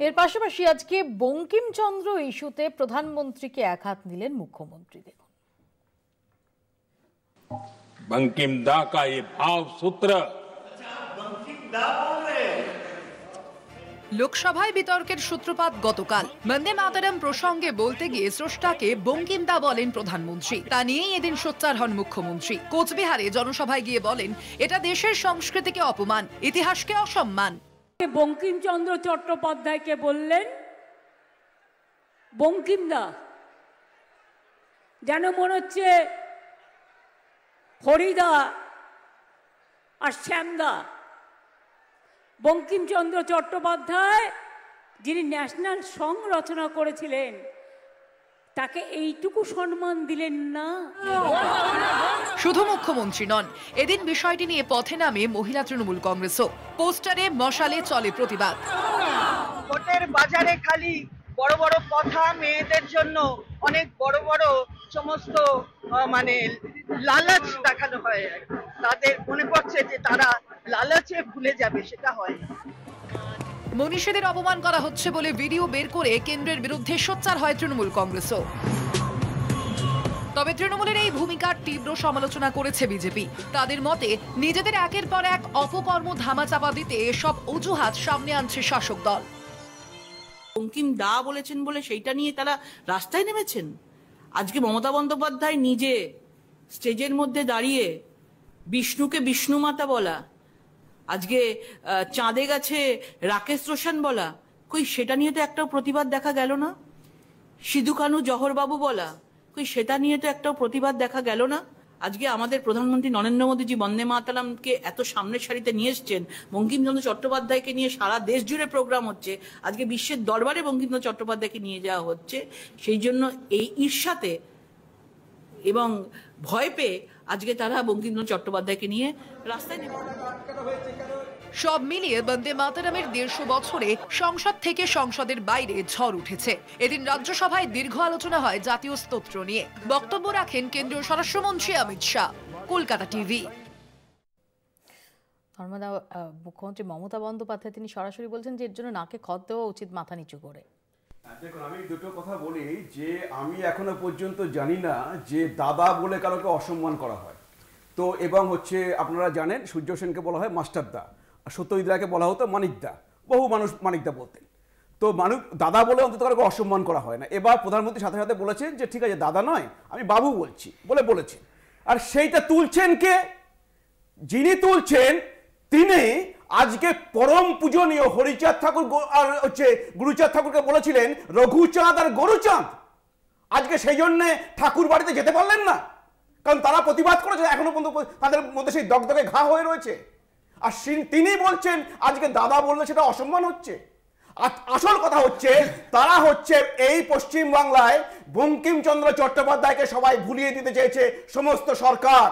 এর পাশাপাশি আজকে বঙ্কিমচন্দ্র ইস্যুতে প্রধানমন্ত্রীকে একহাত নিলেন মুখ্যমন্ত্রী। দেখুন, बंकिम दा का ये भाव सूत्र। লোকসভায় বিতর্কের সূত্রপাত গতকাল। বন্দে মাতরম প্রসঙ্গে বলতে গিয়ে স্রষ্টাকে বঙ্কিম দা বলেন প্রধানমন্ত্রী, তা নিয়েই এদিন সোচ্চার হন মুখ্যমন্ত্রী। কোচবিহারে জনসভায় গিয়ে বলেন এটা দেশের সংস্কৃতিকে অপমান, ইতিহাসকে অসম্মান। বঙ্কিমচন্দ্র চট্টোপাধ্যায়কে বললেন বঙ্কিম দা, যেন মনে হচ্ছে হরিদা আর শ্যামদা। বঙ্কিমচন্দ্র চট্টোপাধ্যায় যিনি ন্যাশনাল সং রচনা করেছিলেন, তাকে এইটুকু সম্মান দিলেন না। শুধু মুখ্যমন্ত্রী নন, এদিন বিষয়টি নিয়ে পথে নামে মহিলা তৃণমূল কংগ্রেসও। পোস্টারে মশালে চলে প্রতিবাদ। ভোটের বাজারে খালি বড় বড় কথা, মেয়েদের জন্য অনেক বড় বড় সমস্ত মানে লালচ দেখানো হয়, তাদের মনে করছে যে তারা লালচে ভুলে যাবে, সেটা হয়। মনীষীদের অপমান করা হচ্ছে বলে ভিডিও বের করে কেন্দ্রের বিরুদ্ধে সোচ্চার হয় তৃণমূল কংগ্রেসও। তবে তৃণমূলের এই ভূমিকার তীব্র সমালোচনা করেছে বিজেপি। তাদের মতে নিজেদের একের পর এক অপকর্ম ধামাচাপা দিতে এসব অজুহাত সামনে আনছে শাসক দল। বঙ্কিম দা বলেছেন বলে সেইটা নিয়ে তারা রাস্তায় নেমেছেন। আজকে মমতা বন্দ্যোপাধ্যায় নিজে স্টেজের মধ্যে দাঁড়িয়ে বিষ্ণুকে বিষ্ণু মাতা বলা, আজকে চাঁদে গেছে রাকেশ রোশন বলা, কই সেটা নিয়ে তো একটাও প্রতিবাদ দেখা গেল না। সিধু কানু জহরবাবু বলা, কই সেটা নিয়ে তো একটাও প্রতিবাদ দেখা গেল না। আজকে আমাদের প্রধানমন্ত্রী নরেন্দ্র মোদীজি বন্দে মাতরমকে এত সামনের সারিতে নিয়ে এসছেন, বঙ্কিমচন্দ্র চট্টোপাধ্যায়কে নিয়ে সারা দেশ জুড়ে প্রোগ্রাম হচ্ছে, আজকে বিশ্বের দরবারে বঙ্কিমচন্দ্র চট্টোপাধ্যায়কে নিয়ে যাওয়া হচ্ছে। সেই জন্য এই ঈর্ষাতে এবং ভয় পেয়ে আজকে তারা বঙ্কিমচন্দ্র চট্টোপাধ্যায়কে নিয়ে রাস্তায় নেমে। সব মিলিয়ে বন্দে মাতরমের 150 বছরে সংসদ থেকে সংসদের বাইরে ঝড় উঠেছে। এদিন রাজ্যসভায় দীর্ঘ আলোচনা হয় জাতীয় স্তোত্র নিয়ে। বক্তব্য রাখেন কেন্দ্রীয় স্বরাষ্ট্রমন্ত্রী অমিত শাহ। কলকাতা টিভি। ধর্মদা, মুখ্যমন্ত্রী মমতা বন্দ্যোপাধ্যায় তিনি সরাসরি বলছেন যে এর জন্য নাকে খত দেওয়া উচিত, মাথা নিচু করে। দেখুন, আমি দুটো কথা বলি যে আমি এখনো পর্যন্ত জানি না যে দাদা বলে কারোকে অসম্মান করা হয়। তো এবং হচ্ছে আপনারা জানেন সূর্য সেনকে বলা হয় মাস্টারদা, আর সত্যজিৎ বলা হতো মানিকদা, বহু মানুষ মানিকদা বলতেন। তো মানুষ দাদা বলে অন্তত কারোকে অসম্মান করা হয় না। এবার প্রধানমন্ত্রী সাথে সাথে বলেছেন যে ঠিক আছে দাদা নয়, আমি বাবু বলছি বলেছেন। আর সেইটা তুলছেন কে? যিনি তুলছেন তিনি আজকে পরম পূজনীয় হরিচাঁদ ঠাকুর আর হচ্ছে গুরুচাঁদ ঠাকুরকে বলেছিলেন রঘুচাঁদ আর গরুচাঁদ। আজকে সেই জন্য ঠাকুর বাড়িতে যেতে পারলেন না, কারণ তারা প্রতিবাদ করেছে, এখনো পর্যন্ত তাদের মধ্যে সেই দগদগে ঘা হয়ে রয়েছে। আর তিনি বলছেন আজকে দাদা বললে সেটা অসম্মান হচ্ছে। আসল কথা হচ্ছে তারা হচ্ছে এই পশ্চিম বাংলায় বঙ্কিমচন্দ্র চট্টোপাধ্যায়কে সবাই ভুলিয়ে দিতে চেয়েছে সমস্ত সরকার।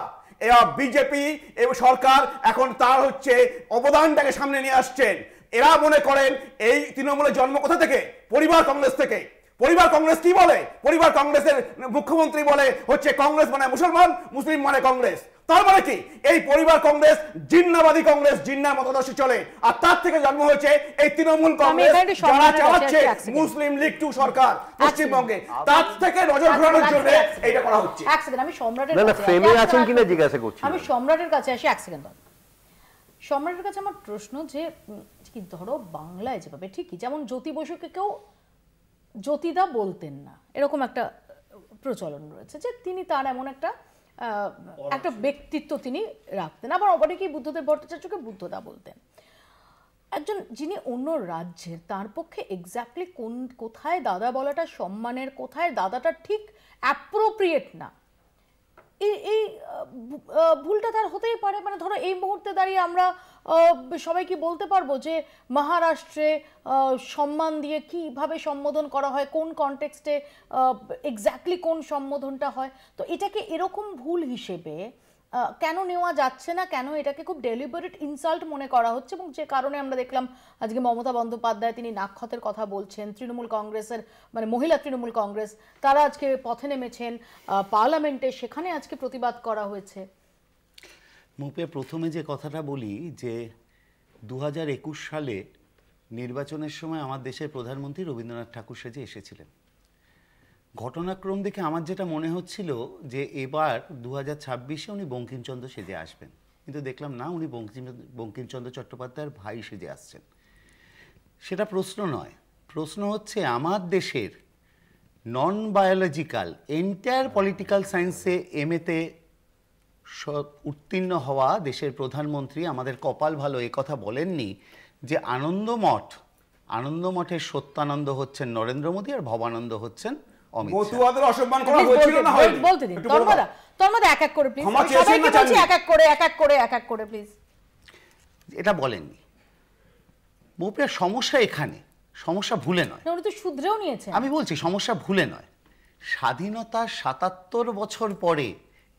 এরা বিজেপি এবং সরকার এখন তার হচ্ছে অবদানটাকে সামনে নিয়ে আসছেন। এরা মনে করেন এই তৃণমূলের জন্ম কোথা থেকে? পরিবার কংগ্রেস থেকে। পরিবার কংগ্রেস কি বলে? পরিবার কংগ্রেসের মুখ্যমন্ত্রী বলে হচ্ছে কংগ্রেস মানে মুসলমান, মুসলিম মানে কংগ্রেস। তার মানে কি এই পরিবার কংগ্রেস জিন্নাবাদী কংগ্রেস, জিন্নার মতাদর্শে চলে। আর তার থেকে জন্ম হয়েছে এই তৃণমূল কংগ্রেস, যারা চালাচ্ছে মুসলিম লীগ 2 সরকার পশ্চিমবঙ্গে। তার থেকে নজর ঘোরানোর জন্য এটা করা হচ্ছে। এক সেকেন্ড, আমি সম্রাটের কাছে ফ্রেমে আছেন কিনা জিজ্ঞাসা করছি। আমি সম্রাটের কাছে আসি এক সেকেন্ড। সম্রাটের কাছে আমার প্রশ্ন যে কি ধরো বাংলায় যেভাবে ঠিকই যেমন জ্যোতি বসুকে কেউ জ্যোতিদা বলতেন না, এরকম একটা প্রচলন রয়েছে যে তিনি তার এমন একটা ব্যক্তিত্ব তিনি রাখতেন। আবার অনেকেই বুদ্ধদেব ভট্টাচার্যকে বুদ্ধদা বলতেন। একজন যিনি অন্য রাজ্যের, তার পক্ষে এক্স্যাক্টলি কোথায় দাদা বলাটা সম্মানের, কোথায় দাদাটা ঠিক অ্যাপ্রোপ্রিয়েট না, এই ভুলটা তার হতেই পারে। মানে ধরো এই মুহূর্তে দাঁড়িয়ে আমরা সবাই কি বলতে পারবো যে মহারাষ্ট্রে সম্মান দিয়ে কিভাবে সম্বোধন করা হয়, কোন কনটেক্সটে এক্স্যাক্টলি কোন সম্বোধনটা হয়? তো এটাকে এরকম ভুল হিসেবে কেন নেওয়া যাচ্ছে না? কেন এটাকে খুব ডেলিবারেট ইনসাল্ট মনে করা হচ্ছে? এবং যে কারণে আমরা দেখলাম আজকে মমতা বন্দ্যোপাধ্যায় তিনি নাক্ষতের কথা বলছেন। তৃণমূল কংগ্রেসের মানে মহিলা তৃণমূল কংগ্রেস তারা আজকে পথে নেমেছেন পার্লামেন্টে, সেখানে আজকে প্রতিবাদ করা হয়েছে। মুপে প্রথমে যে কথাটা বলি যে 2021 সালে নির্বাচনের সময় আমার দেশের প্রধানমন্ত্রী রবীন্দ্রনাথ ঠাকুর সেজে এসেছিলেন। ঘটনাক্রম দেখে আমার যেটা মনে হচ্ছিল যে এবার 2026-এ উনি বঙ্কিমচন্দ্র সেজে আসবেন, কিন্তু দেখলাম না, উনি বঙ্কিমচন্দ্র চট্টোপাধ্যায়ের ভাই সেজে আসছেন। সেটা প্রশ্ন নয়, প্রশ্ন হচ্ছে আমার দেশের নন বায়োলজিক্যাল এন্টায়ার পলিটিক্যাল সায়েন্সে এমএতে উত্তীর্ণ হওয়া দেশের প্রধানমন্ত্রী আমাদের কপাল ভালো এ কথা বলেননি যে আনন্দমঠের সত্যানন্দ হচ্ছেন নরেন্দ্র মোদী আর ভবানন্দ হচ্ছেন অমিত শাহ। অসম্মান করা হয়েছিল না হয়নি? বলতে দিন তন্মদা এক এক করে প্লিজ, সবাইকে বলছি এক এক করে প্লিজ। এটা বলেননি মুপে। সমস্যা এখানে, সমস্যা ভুলে নয়, উনি তো শুধরেও নিয়েছেন। আমি বলছি সমস্যা ভুলে নয়। স্বাধীনতার 77 বছর পরে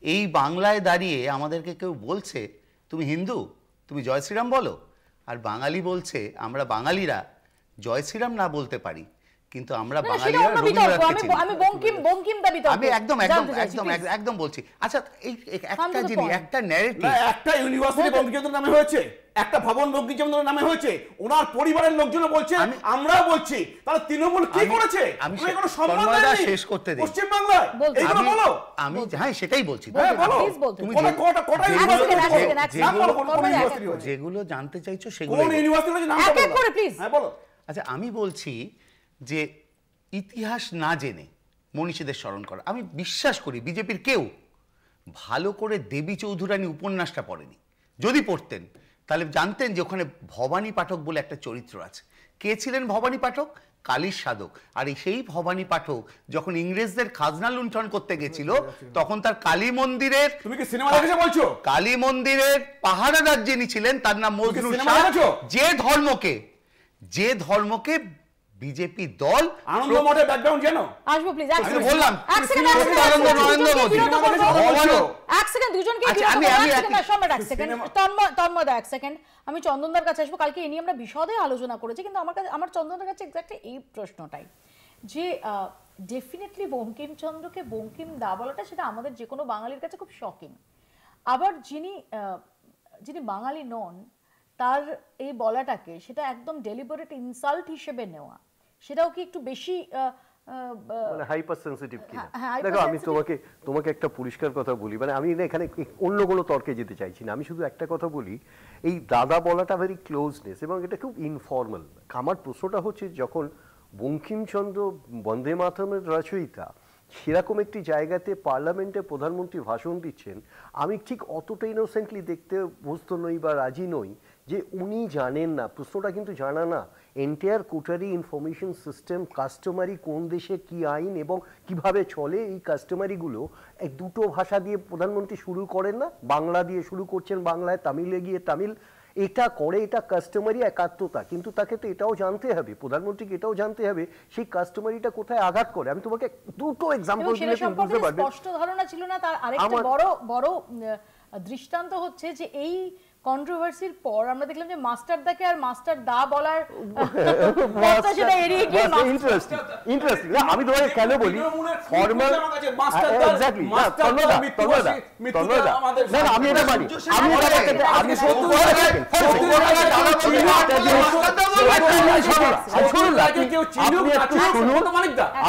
এই বাংলায় দাঁড়িয়ে আমাদেরকে কেউ বলছে তুমি হিন্দু, তুমি জয় শ্রীরাম বলো, আর বাঙালি বলছে আমরা বাঙালিরা জয় শ্রীরাম না বলতে পারি কিন্তু আমরা বাঙালিরা রবীন্দ্রনাথকে চিনি। আমি একদম বলছি। আচ্ছা এই একটা জিনিস, একটা ন্যারেটিভ, একটা ইউনিভার্সিটি বঙ্কিমচন্দ্র নামে হয়েছে, একটা ভবন বঙ্কিমচন্দ্র নামে হয়েছে, ওনার পরিবারের লোকজন বলছে, আমরাও বলছি। তাহলে তৃণমূল কি করেছে? আমি সম্মানটা শেষ করতে দিই। পশ্চিম বাংলায় এইগুলো বলো। আমি হ্যাঁ সেটাই বলছি। তুমি যেগুলো জানতে চাইছো সেগুলো হ্যাঁ বলো। আচ্ছা আমি বলছি যে ইতিহাস না জেনে মনীষীদের স্মরণ করা, আমি বিশ্বাস করি বিজেপির কেউ ভালো করে দেবী চৌধুরানী উপন্যাসটা পড়েনি। যদি পড়তেন তাহলে জানতেন যে ওখানে ভবানী পাঠক বলে একটা চরিত্র আছে। কে ছিলেন ভবানী পাঠক? কালীর সাধক। আর সেই ভবানী পাঠক যখন ইংরেজদের খাজনা লুণ্ঠন করতে গেছিল তখন তার কালী মন্দিরের, তুমি কি সিনেমা দেখেছো বলছো? কালী মন্দিরের পাহারাদার যিনি ছিলেন তার নাম মজনু শাহ, যে ধর্মকে বিজেপি দল আনন্দমঠের ব্যাকগ্রাউন্ড জানো? আসবো প্লিজ, আমি বললাম এক সেকেন্ড দুজনকে তন্ময় এক সেকেন্ড, আমি চন্দনদার কাছে আসবো। কালকে এই নিয়ে আমরা বিশদে আলোচনা করেছি, কিন্তু আমার চন্দনদার কাছে এক্স্যাক্টলি এই প্রশ্নটাই যে ডেফিনেটলি বঙ্কিমচন্দ্রকে বঙ্কিম দা বলাটা সেটা আমাদের যে কোনো বাঙালির কাছে খুব শকিং। আবার যিনি বাঙালি নন তার এই বলাটাকে সেটা একদম ডেলিবারেট ইনসাল্ট হিসেবে নেওয়া, সেটাও কি একটু বেশি মানে হাইপার সেনসিটিভ কিনা? দেখো আমি তোমাকে একটা পরিষ্কার কথা বলি, মানে আমি এখানে অন্য কোনো তর্কে যেতে চাইছি না, আমি শুধু একটা কথা বলি, এই দাদা বলাটা ভেরি ক্লোজনেস এবং এটা খুব ইনফর্মাল। আমার প্রশ্নটা হচ্ছে যখন বঙ্কিমচন্দ্র বন্দে মাতরমের রচয়িতা সেরকম একটি জায়গাতে পার্লামেন্টে প্রধানমন্ত্রী ভাষণ দিচ্ছেন, আমি ঠিক অতটা ইনোসেন্টলি দেখতে অভ্যস্ত নই বা রাজি নই যে উনি জানেন না, প্রশ্নটা কিন্তু জানা না, এন্টায়ার কোটারি ইনফরমেশন সিস্টেম, কাস্টমারি কোন দেশে কি আইন এবং কিভাবে চলে, এই কাস্টমারিগুলো এক দুটো ভাষা দিয়ে প্রধানমন্ত্রী শুরু করেন না, বাংলা দিয়ে শুরু করছেন বাংলায়, তামিলে গিয়ে তামিল, এটা করে, এটা কাস্টমারি একাত্মতা। কিন্তু তাকে তো এটাও জানতে হবে, প্রধানমন্ত্রীকে এটাও জানতে হবে সেই কাস্টমারিটা কোথায় আঘাত করে। আমি তোমাকে দুটো এক্সাম্পল দিলে তুমি বুঝতে পারবে। স্পষ্ট ধারণা ছিল না। তার আরেকটা বড় দৃষ্টান্ত হচ্ছে যে এই কন্ট্রোভার্সির পর আমরা দেখলাম যে মাস্টার দাকে আর মাস্টার দা বলার সেটা এড়িয়ে গিয়ে ইন্টারেস্টিং। না আমি তোমাকে কেন বলি ফর্মাল, এক্স্যাক্টলি আমি এটা মানি, আমি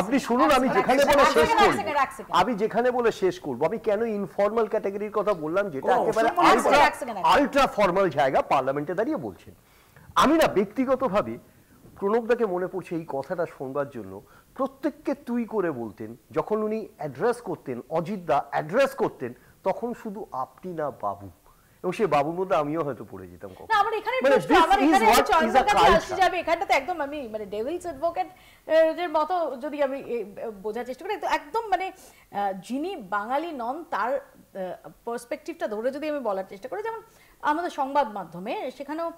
আপনি শুনুন, আমি যেখানে বলে শেষ করব, আমি কেন ইনফর্মাল ক্যাটাগরির কথা বললাম, যেটা একেবারে আলট্রা ফর্মাল জায়গা, পার্লামেন্টে দাঁড়িয়ে বলছেন। আমি না ব্যক্তিগতভাবে প্রণবদাকে মনে পড়ছে এই কথাটা শোনবার জন্য, প্রত্যেককে তুই করে বলতেন, যখন উনি অ্যাড্রেস করতেন, অজিতদা অ্যাড্রেস করতেন, তখন শুধু আপনি না বাবু, এবং সেই বাবুর মধ্যে আমিও হয়তো পড়ে যেতাম। এখানটাতে একদম আমি মানে ডেভিলস অ্যাডভোকেট এর মতো যদি আমি বোঝার চেষ্টা করি, একদম মানে যিনি বাঙালি নন তার পার্সপেক্টিভটা ধরে যদি আমি বলার চেষ্টা করি, যেমন আমাদের সংবাদ মাধ্যমে সেখানেও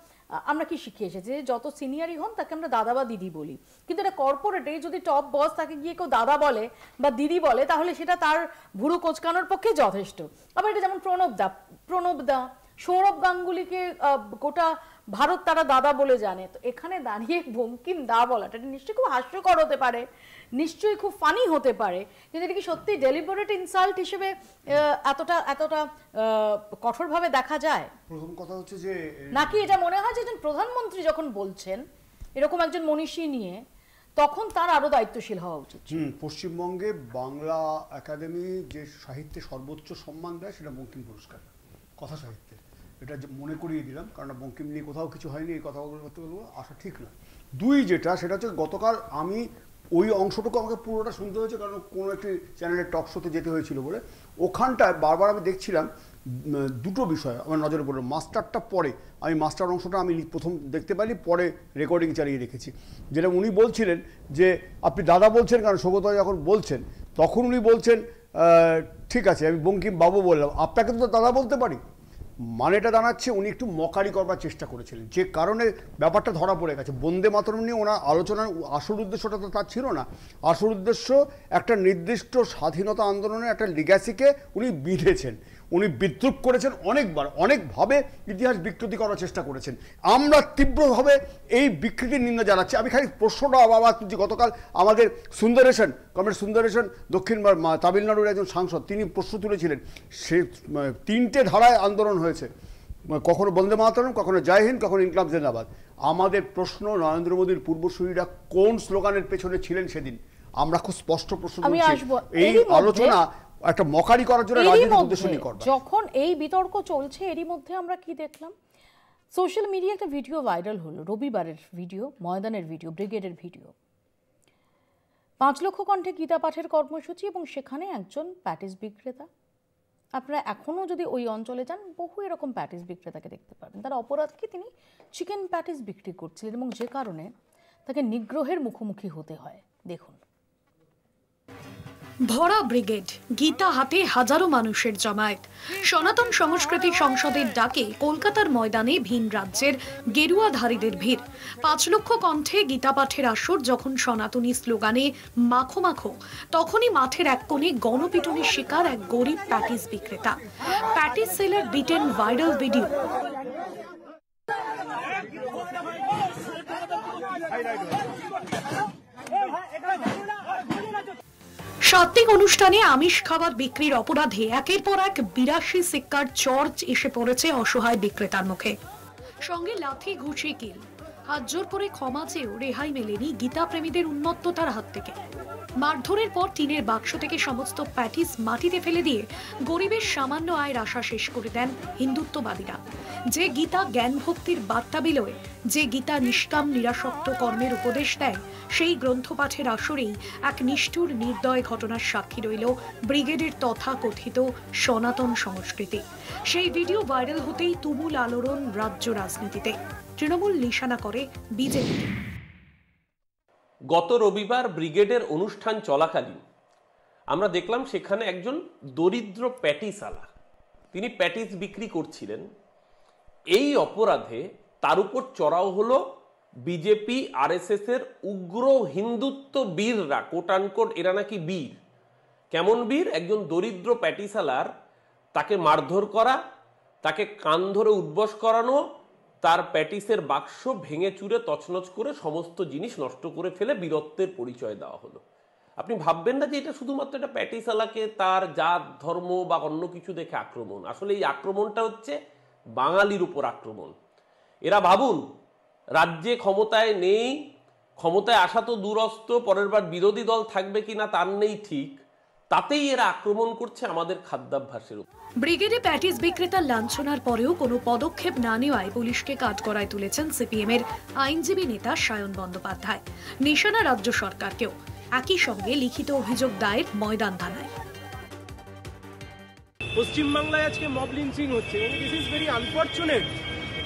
আমরা কি শিখে এসেছি, যত সিনিয়রই হন তাকে আমরা দাদা বা দিদি বলি, কিন্তু এটা কর্পোরেটে যদি টপ বস তাকে গিয়ে কেউ দাদা বলে বা দিদি বলে তাহলে সেটা তার ভুরু কোঁচকানোর পক্ষে যথেষ্ট। আবার এটা যেমন প্রণবদা, সৌরভ গাঙ্গুলিকে গোটা ভারত তারা দাদা বলে জানে, তো এখানে দাঁড়িয়ে বঙ্কিম দা বলাটা নিশ্চয়ই খুব হাস্যকর হতে পারে, নিশ্চয়ই খুব ফানি হতে পারে, কিন্তু এটা কি সত্যি ডেলিবারেট ইনসাল্ট হিসেবে এতটা কঠোরভাবে দেখা যায়? প্রথম কথা হচ্ছে যে নাকি এটা মনে হয় যে একজন প্রধানমন্ত্রী যখন বলছেন এরকম একজন মনীষী নিয়ে, তখন তার আরো দায়িত্বশীল হওয়া উচিত। পশ্চিমবঙ্গে বাংলা একাডেমি যে সাহিত্যে সর্বোচ্চ সম্মান দেয় সেটা বঙ্কিম পুরস্কার, কথা সাহিত্যে, এটা মনে করিয়ে দিলাম, কারণ বঙ্কিম নিয়ে কোথাও কিছু হয়নি, এই কথাগুলো করতে বলবো আসা ঠিক না। দুই, যেটা সেটা হচ্ছে গতকাল আমি ওই অংশটুকু আমাকে পুরোটা শুনতে হয়েছে, কারণ কোনো একটি চ্যানেলের টক শোতে যেতে হয়েছিল বলে, ওখানটায় বারবার আমি দেখছিলাম দুটো বিষয় আমার নজরে পড়লো। মাস্টারটা পরে, আমি মাস্টার অংশটা আমি প্রথম দেখতে পাইনি, পরে রেকর্ডিং চালিয়ে রেখেছি, যেটা উনি বলছিলেন যে আপনি দাদা বলছেন, কারণ সৌগত যখন বলছেন তখন উনি বলছেন ঠিক আছে আমি বঙ্কিম বাবু বললাম, আপনাকে তো দাদা বলতে পারি, মানেটা দাঁড়াচ্ছে উনি একটু মকারি করবার চেষ্টা করেছিলেন, যে কারণে ব্যাপারটা ধরা পড়ে গেছে। বন্দে মাতরম নিয়ে ওনার আলোচনার আসল উদ্দেশ্যটা তো তার ছিল না, আসল উদ্দেশ্য একটা নির্দিষ্ট স্বাধীনতা আন্দোলনের একটা লিগ্যাসিকে উনি বিঁধেছেন, উনি বিদ্রুপ করেছেন অনেকবার, অনেকভাবে ইতিহাস বিকৃতি করার চেষ্টা করেছেন। আমরা তীব্রভাবে এই বিকৃতির নিন্দা জানাচ্ছি। আমি খালি প্রশ্নটা আবার তুলছি, গতকাল আমাদের সুন্দরেশন, কমরেড সুন্দরেশন দক্ষিণ তামিলনাড়ুর একজন সাংসদ, তিনি প্রশ্ন তুলেছিলেন, সে 3টে ধারায় আন্দোলন হয়েছে, কখনো বন্দে মাতরম, কখনো জয় হিন্দ, কখনো ইনকলাব জিন্দাবাদ। আমাদের প্রশ্ন, নরেন্দ্র মোদীর পূর্বসূরীরা কোন স্লোগানের পেছনে ছিলেন সেদিন? আমরা খুব স্পষ্ট প্রশ্ন করছি, এই আলোচনা একটা মকারি করার জন্য রাজনৈতিক উদ্দেশ্য নিয়ে করবে। যখন এই বিতর্ক চলছে এরই মধ্যে আমরা কি দেখলাম, সোশ্যাল মিডিয়ায় একটা ভিডিও ভাইরাল হলো, রবিবারের ভিডিও, ময়দানের ভিডিও, ব্রিগেডের ভিডিও, 5 লক্ষ কণ্ঠে গীতা পাঠের কর্মসূচি, এবং সেখানে একজন প্যাটিস বিক্রেতা, আপনারা এখনও যদি ওই অঞ্চলে যান বহু এরকম প্যাটিস বিক্রেতাকে দেখতে পাবেন, তার অপরাধ কি তিনি চিকেন প্যাটিস বিক্রি করছিলেন এবং যে কারণে তাকে নিগ্রহের মুখোমুখি হতে হয়। দেখুন, ভরা ব্রিগেড, গীতা হাতে হাজারো মানুষের জমায়েত। সনাতন সংস্কৃতি সংসদের ডাকে কলকাতার ময়দানে ভিন রাজ্যের গেরুয়াধারীদের ভিড়। 5 লক্ষ কণ্ঠে গীতা পাঠের আসর যখন সনাতনী স্লোগানে মাখো মাখো, তখনই মাঠের এক কোণে গণপিটুনির শিকার এক গরিব প্যাটিস বিক্রেতা। Patties seller beaten viral video. সাত্ত্বিক অনুষ্ঠানে আমিষ খাবার বিক্রির অপরাধে একের পর এক 82 সিক্কার চর্চ এসে পড়েছে অসহায় বিক্রেতার মুখে, সঙ্গে লাথি ঘুষি কিল। হাত জোর করে ক্ষমা চেয়েও রেহাই মেলেনি গীতা প্রেমীদের উন্মত্ততার হাত থেকে। মারধরের পর টিনের বাক্স থেকে সমস্ত প্যাটিস মাটিতে ফেলে দিয়ে গরিবের সামান্য আয়ের আশা শেষ করে দেন হিন্দুত্ববাদীরা। যে গীতা জ্ঞান ভক্তির বার্তা বিলোয়, যে গীতা নিষ্কাম নিরাসক্ত কর্মের উপদেশ দেয়, সেই গ্রন্থপাঠের আসরেই এক নিষ্ঠুর নির্দয় ঘটনার সাক্ষী রইল ব্রিগেডের তথাকথিত সনাতন সংস্কৃতি। সেই ভিডিও ভাইরাল হতেই তুমুল আলোড়ন রাজ্য রাজনীতিতে। তৃণমূল নিশানা করে বিজেপি। গত রবিবার ব্রিগেডের অনুষ্ঠান চলাকালীন আমরা দেখলাম সেখানে একজন দরিদ্র প্যাটিসালা, তিনি প্যাটিস বিক্রি করছিলেন। এই অপরাধে তার উপর চড়াও হলো বিজেপি আরএসএস এর উগ্র হিন্দুত্ব বীররা, কোট আনকোট এরা নাকি বীর। কেমন বীর? একজন দরিদ্র প্যাটিসালার তাকে মারধর করা, তাকে কান ধরে উঠবস করানো, তার প্যাটিসের বাক্স ভেঙে চুরে তছনছ করে সমস্ত জিনিস নষ্ট করে ফেলে বীরত্বের পরিচয় দেওয়া হলো। আপনি ভাববেন না যে এটা শুধুমাত্র একটা প্যাটিসালাকে তার জাত ধর্ম বা অন্য কিছু দেখে আক্রমণ। আসলে এই আক্রমণটা হচ্ছে বাঙালির উপর আক্রমণ। এরা ভাবুন, রাজ্যে ক্ষমতায় নেই, ক্ষমতায় আসা তো দূরস্থ, পরের বার বিরোধী দল থাকবে কিনা তার নেই ঠিক, তাতেই এরা আক্রমণ করছে আমাদের খাদ্যাভ্যাসের উপর। ব্রিগেডে প্যাটিস বিক্রেতার লাঞ্ছনার পরেও কোনো পদক্ষেপ না নেওয়ায় পুলিশকে কাঠগড়ায় তুলেছেন সিপিএম এর আইনজীবী নেতা সায়ন বন্দ্যোপাধ্যায়। নিশানা রাজ্য সরকারকেও। একই সঙ্গে লিখিত অভিযোগ দায়ের ময়দান থানায়। পশ্চিমবাংলায় আজকে মব লিঞ্চিং হচ্ছে এবং দিস ইজ ভেরি আনফরচুনেট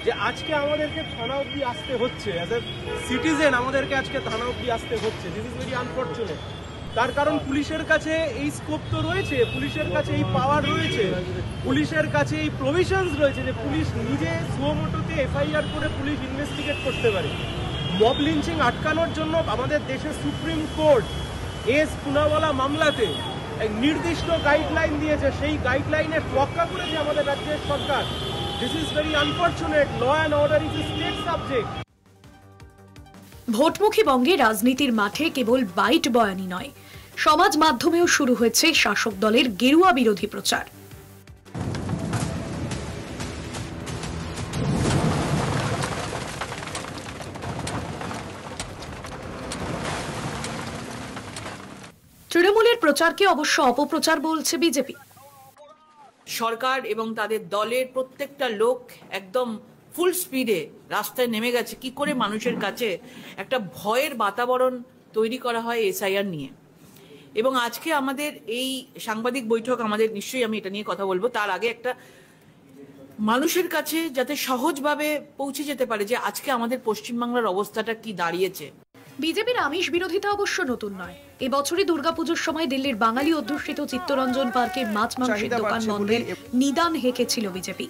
যে আজকে আমাদেরকে থানা অব্দি আসতে হচ্ছে, অ্যাজ এ সিটিজেন আমাদেরকে আজকে থানা অব্দি আসতে হচ্ছে। This is very unfortunate. তার কারণ পুলিশের কাছে এই স্কোপ তো রয়েছে, পুলিশের কাছে এই পাওয়ার রয়েছে, পুলিশের কাছে এই প্রভিশনস রয়েছে যে পুলিশ নিজে সুমোটোতে এফআইআর করে পুলিশ ইনভেস্টিগেট করতে পারে। মব লিঞ্চিং আটকানোর জন্য আমাদের দেশের সুপ্রিম কোর্ট এস পুনাওয়ালা মামলাতে এক নির্দিষ্ট গাইডলাইন দিয়েছে, সেই গাইডলাইনে তোয়াক্কা করেছে আমাদের রাজ্যের সরকার। This is very unfortunate. Law and order is a state subject. ভোটমুখী বঙ্গে রাজনীতির মাঠে কেবল বাইট বয়ানি নয়, সমাজ মাধ্যমেও শুরু হয়েছে শাসক দলের গেরুয়া বিরোধী প্রচার। তৃণমূলের প্রচারকে অবশ্য অপপ্রচার বলছে বিজেপি। সরকার এবং তাদের দলের প্রত্যেকটা লোক একদম ফুল স্পিডে রাস্তায় নেমে গেছে কি করে মানুষের কাছে একটা ভয়ের বাতাবরণ তৈরি করা হয় এসআইআর নিয়ে। এবং আজকে আমাদের এই সাংবাদিক বৈঠক, আমাদের নিশ্চয়ই আমি এটা নিয়ে কথা বলবো, তার আগে একটা মানুষের কাছে যাতে সহজভাবে পৌঁছে যেতে পারে যে আজকে আমাদের পশ্চিমবাংলার অবস্থাটা কি দাঁড়িয়েছে। বিজেপির আমিষ বিরোধিতা অবশ্য নতুন নয়। এবছরই দুর্গাপুজোর সময় দিল্লির বাঙালি অধ্যুষিত চিত্তরঞ্জন পার্কে মাছ মাংসের দোকান বন্ধের নিদান হেঁকেছিল বিজেপি।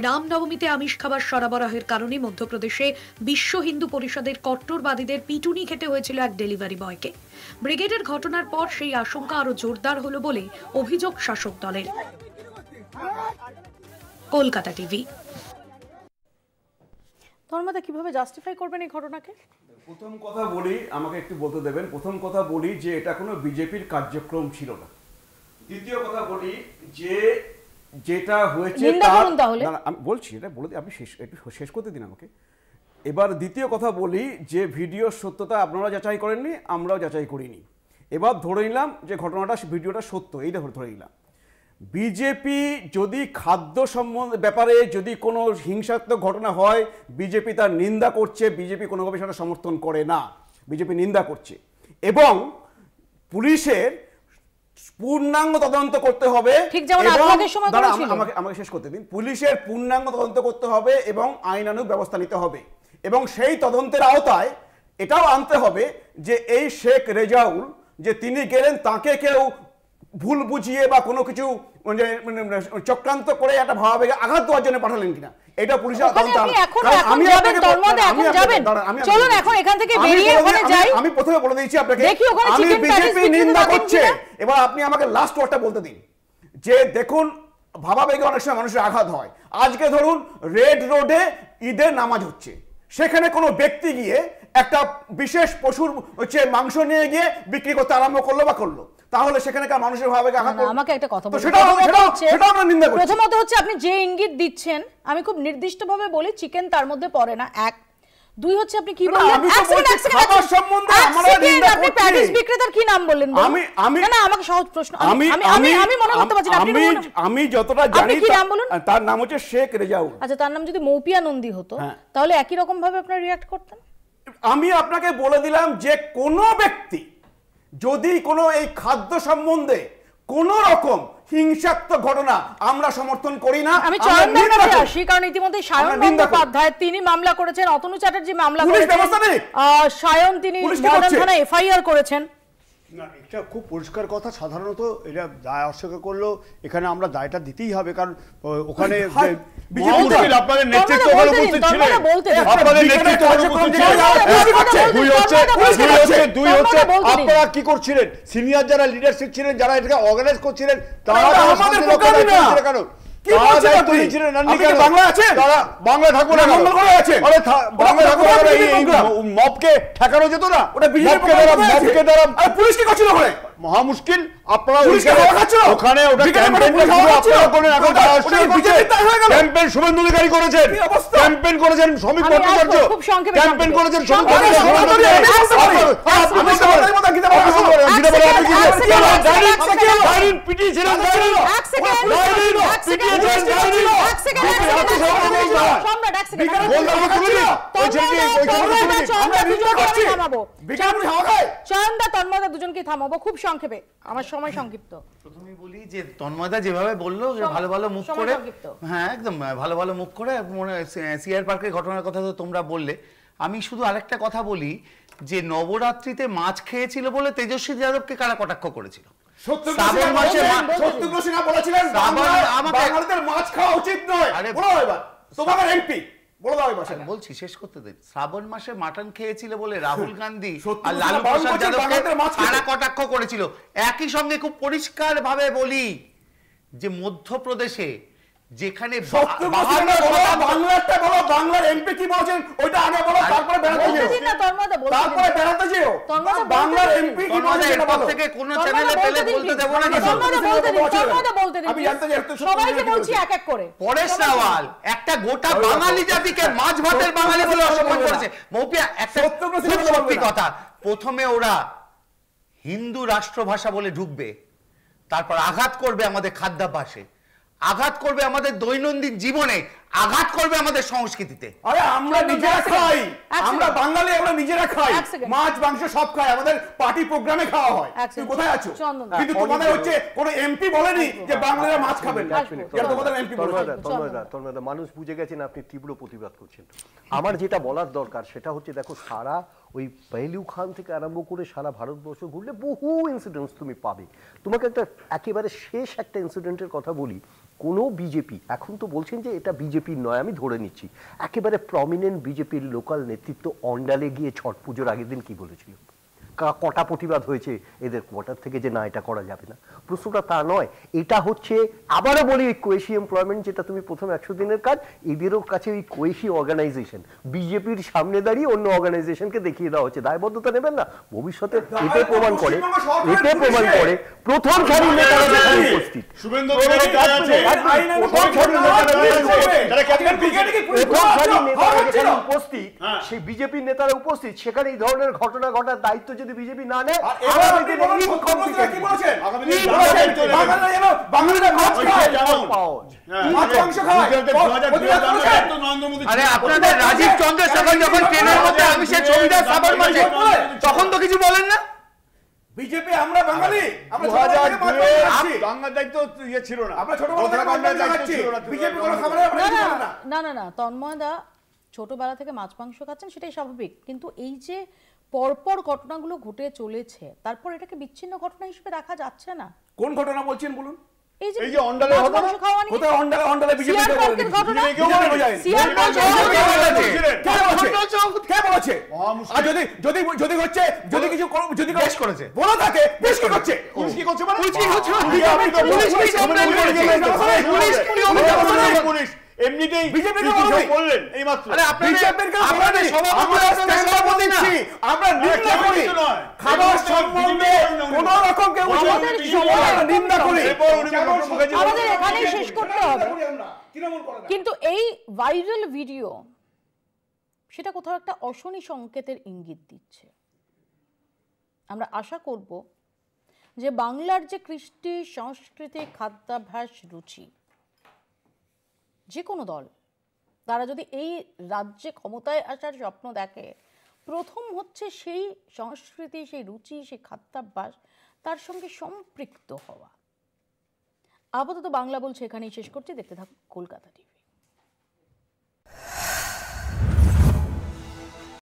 রামনবমীতে আমিষ খাবার সরবরাহের কারণে মধ্যপ্রদেশে বিশ্ব হিন্দু পরিষদের কট্টরবাদীদের পিটুনি খেতে হয়েছিল এক ডেলিভারি বয়কে। ব্রিগেডের ঘটনার পর সেই আশঙ্কা আরো জোরদার হলো বলে অভিযোগ শাসক দলের। কলকাতা টিভি। ধর্মদা কিভাবে জাস্টিফাই করবেন এই ঘটনাকে? প্রথম কথা বলি, আমাকে একটু বলতে দেবেন, প্রথম কথা বলি যে এটা কোনো বিজেপির কার্যক্রম ছিল না। দ্বিতীয় কথা বলি যে যেটা হয়েছে আমি বলছি, এটা বলে আপনি একটু শেষ করতে দিন আমাকে। এবার দ্বিতীয় কথা বলি যে ভিডিওর সত্যতা আপনারা যাচাই করেননি, আমরাও যাচাই করিনি। এবার ধরে নিলাম যে ঘটনাটা ভিডিওটা সত্য, এইটা ধরে নিলাম। বিজেপি যদি খাদ্য ব্যাপারে যদি কোনো হিংসাত্মক ঘটনা হয়, বিজেপি তার নিন্দা করছে, বিজেপি কোনোভাবে সেটা সমর্থন করে না, বিজেপি নিন্দা করছে। এবং পুলিশের পূর্ণাঙ্গ তদন্ত করতে হবে, আমাকে শেষ করতে দিন। পুলিশের পূর্ণাঙ্গ তদন্ত করতে হবে এবং আইনানুগ ব্যবস্থা নিতে হবে। এবং সেই তদন্তের আওতায় এটাও আনতে হবে যে এই শেখ রেজাউল যে তিনি গেলেন, তাকে কেউ ভুল বুঝিয়ে বা কোনো কিছু চক্রান্ত করে একটা ভাবাবেগে আঘাত দেওয়ার জন্য পাঠালেন কিনা, এটা পুলিশের তদন্ত। আমি প্রথমে বলে দিয়েছি আপনাকে, আমি বিজেপি নিন্দা করছে। এবার আপনি আমাকে লাস্ট ওয়ার্ডটা বলতে দিন যে দেখুন, ভাবাবেগে অনেক সময় মানুষের আঘাত হয়। আজকে ধরুন রেড রোডে ঈদের নামাজ হচ্ছে, সেখানে কোনো ব্যক্তি গিয়ে একটা বিশেষ পশুর মাংস নিয়ে গিয়ে বিক্রি করতে আরম্ভ করলো বা করলো, তাহলে সেখানকার মানুষের ভাবে আমাকে একটা কথা বলতে, প্রথমত হচ্ছে আপনি যে ইঙ্গিত দিচ্ছেন, আমি খুব নির্দিষ্টভাবে বলি চিকেন তার মধ্যে পড়ে না। এক, দুই হচ্ছে আপনি কি বললেন? আমি তো বলছি খাবার সম্বন্ধে আমরা নিন্দা আপনি করছি। প্যাটিস বিক্রেতার কি নাম বললেন? আমি না আমাকে সহজ প্রশ্ন, আমি মনে করতে পারছি না। আমি যতটা জানি কি নাম বলুন? তার নাম হচ্ছে শেখ রেজাউল। আচ্ছা, তার নাম যদি মৌপিয়া নন্দী হতো তাহলে একই রকম ভাবে আপনারা রিঅ্যাক্ট করতেন? আমি আপনাকে বলে দিলাম যে কোনো ব্যক্তি যদি কোনো এই খাদ্য সম্বন্ধে কোন রকম হিংসাত্মক ঘটনা আমরা সমর্থন করি না। আমি চয়নদার কাছে আসি, কারণ ইতিমধ্যে সায়ন বন্দ্যোপাধ্যায় তিনি মামলা করেছেন, অতনু চ্যাটার্জি মামলা করেছেন, সায়ন তিনি মডার্ন থানায় এফআইআর করেছেন। না, এটা খুব পরিষ্কার কথা। সাধারণত এটা দায় অস্বীকার করলেও এখানে আমরা দায়টা দিতেই হবে, কারণ ওখানে আপনাদের নেতৃত্ব উপস্থিত ছিলেন, আপনাদের নেতৃত্ব দুই হচ্ছে আপনারা কি করছিলেন, সিনিয়র যারা লিডারশিপ ছিলেন, যারা এটাকে অর্গানাইজ করছিলেন, তারা কেন মবকে ঠেকানো যেত না? পুলিশ কি করছিল ওখানে? মহা মুশকিল। আপনারা ওখানে ক্যাম্পেইন শুভেন্দু অধিকারী করেছেন, ক্যাম্পেইন করেছেন শ্রমিক ভট্টাচার্য, ক্যাম্পেইন করেছেন দুজনকে থামাবো খুব সংক্ষেপে, আমার সময় সংক্ষিপ্ত। প্রথমেই বলি যে তন্ময়দা যেভাবে বললো ভালো ভালো মুখ করে, হ্যাঁ একদম ভালো ভালো মুখ করে, সিআর পার্কের ঘটনার কথা তো তোমরা বললে। আমি শুধু আরেকটা কথা বলি যে নবরাত্রিতে মাছ খেয়েছিল বলে তেজস্বী যাদবকে কারা কটাক্ষ করেছিল? বলছি শেষ করতে দিন। শ্রাবণ মাসে মাটন খেয়েছিল বলে রাহুল গান্ধী আর লালু প্রসাদ যাদবকে কারা কটাক্ষ করেছিল? একই সঙ্গে খুব পরিষ্কার ভাবে বলি যে মধ্যপ্রদেশে যেখানে বাংলার এমপি কি বলছেন ওইটা আগে বলো, তারপরে বেড়াতে যেও। বাংলার এমপি কি বলছেন থেকে কোন চ্যানেলে পেলে বলতে দেব না। আমি জানতে চাই সবাইকে বলছি এক এক করে। পরেশ রাওয়াল একটা গোটা বাঙালি জাতিকে মাছ ভাতের বাঙালি বলে অসম্মান করেছে। মৌপিয়া একটা সত্যি কথা, প্রথমে ওরা হিন্দু রাষ্ট্রভাষা বলে ঢুকবে, তারপর আঘাত করবে আমাদের খাদ্যাভ্যাসে, আঘাত করবে আমাদের দৈনন্দিন জীবনে, আঘাত করবে আমাদের সংস্কৃতিতে। আরে আমরা নিজেরা খাই, আমরা বাঙালি, আমরা নিজেরা খাই, মাছ মাংস সব খাই, আমাদের পার্টি প্রোগ্রামে খাওয়া হয়। তুমি কোথায় আছো? কিন্তু তোমাদের হচ্ছে কোন এমপি বলেনি যে বাঙালিরা মাছ খাবেন না, এটা তোমাদের এমপি বলেছে। তন্ময়দা মানুষ বুঝে গেছেন আপনি তীব্র প্রতিবাদ করছেন। আমার যেটা বলার দরকার সেটা হচ্ছে দেখো, সারা ওই পেহলু খান থেকে আরম্ভ করে সারা ভারতবর্ষ ঘুরলে বহু ইনসিডেন্টস তুমি পাবে। তোমাকে একটা একেবারে শেষ একটা ইনসিডেন্টের কথা বলি। কোনো বিজেপি, এখন তো বলছেন যে এটা বিজেপির নয়, আমি ধরে নিচ্ছি, একেবারে প্রমিনেন্ট বিজেপির লোকাল নেতৃত্ব অন্ডালে গিয়ে ছট পুজোর আগের দিন কি বলেছিল? কটা প্রতিবাদ হয়েছে এদের কোয়ার্টার থেকে যে না এটা করা যাবে না। প্রশ্নটা তা নয়, এটা হচ্ছে আবারও বলি ওই কোয়েশি এমপ্লয়মেন্ট যেটা তুমি প্রথম 100 দিনের কাজ, এদেরও কাছে ওই কোয়েশি অর্গানাইজেশন বিজেপির সামনে দাঁড়িয়ে অন্য অর্গানাইজেশনকে দেখিয়ে দেওয়া হচ্ছে। দায়বদ্ধতা নেবেন না ভবিষ্যতে। এতে প্রমাণ করে প্রথম সারির নেতারা যেখানে উপস্থিত, সেই বিজেপির নেতারা উপস্থিত, সেখানে এই ধরনের ঘটনা ঘটার দায়িত্ব যদি বিজেপি না নেয়, আপনাদের রাজীব চন্দ্রশেখর যখন ট্রেনের মধ্যে আমিষের ছবিটা শ্রাবণ মাসে, তখন তো কিছু বলেন না। বিজেপি আমরা বাঙালি, আমরা বাংলার দায়িত্ব ইয়ে ছিল না, আমরা ছোটবেলা বিজেপি কোনো খবরে না না না তন্ময়দা ছোটবেলা থেকে মাছ মাংস খাচ্ছেন সেটাই স্বাভাবিক, কিন্তু এই যে পরপর ঘটনাগুলো ঘটে চলেছে তারপর এটাকে বিচ্ছিন্ন ঘটনা হিসেবে দেখা যাচ্ছে না। কোন ঘটনা বলছেন বলুন? এই যে অন্ডালে ঘটনা, কোথায় অন্ডালে বিজেপি ঘটনা, কে বলেছে? আর যদি হচ্ছে যদি কিছু যদি বেশ করেছে বলা থাকে, বেশ কি করছে? পুলিশ কি করছে? মানে পুলিশ কি করছে? পুলিশ এমনিতেই বিজেপি বললেন এই মাত্র। আরে আপনাদের সভাপতি দিচ্ছি আমরা নিন্দা করি, খাবার সম্বন্ধে কোন রকম কেউ নিন্দা করি, আমাদের এখানেই শেষ করতে হবে। কিন্তু এই ভাইরাল ভিডিও সেটা কোথাও একটা অশনি সংকেতের ইঙ্গিত দিচ্ছে। আমরা আশা করব যে বাংলার যে কৃষ্টি, সংস্কৃতি, খাদ্যাভ্যাস, রুচি, যে কোনো দল তারা যদি এই রাজ্যে ক্ষমতায় আসার স্বপ্ন দেখে, প্রথম হচ্ছে সেই সংস্কৃতি, সেই রুচি, সেই খাদ্যাভ্যাস, তার সঙ্গে সম্পৃক্ত হওয়া। আপাতত বাংলা বলছে এখানেই শেষ করছি। দেখতে থাকুন কলকাতা টিভি।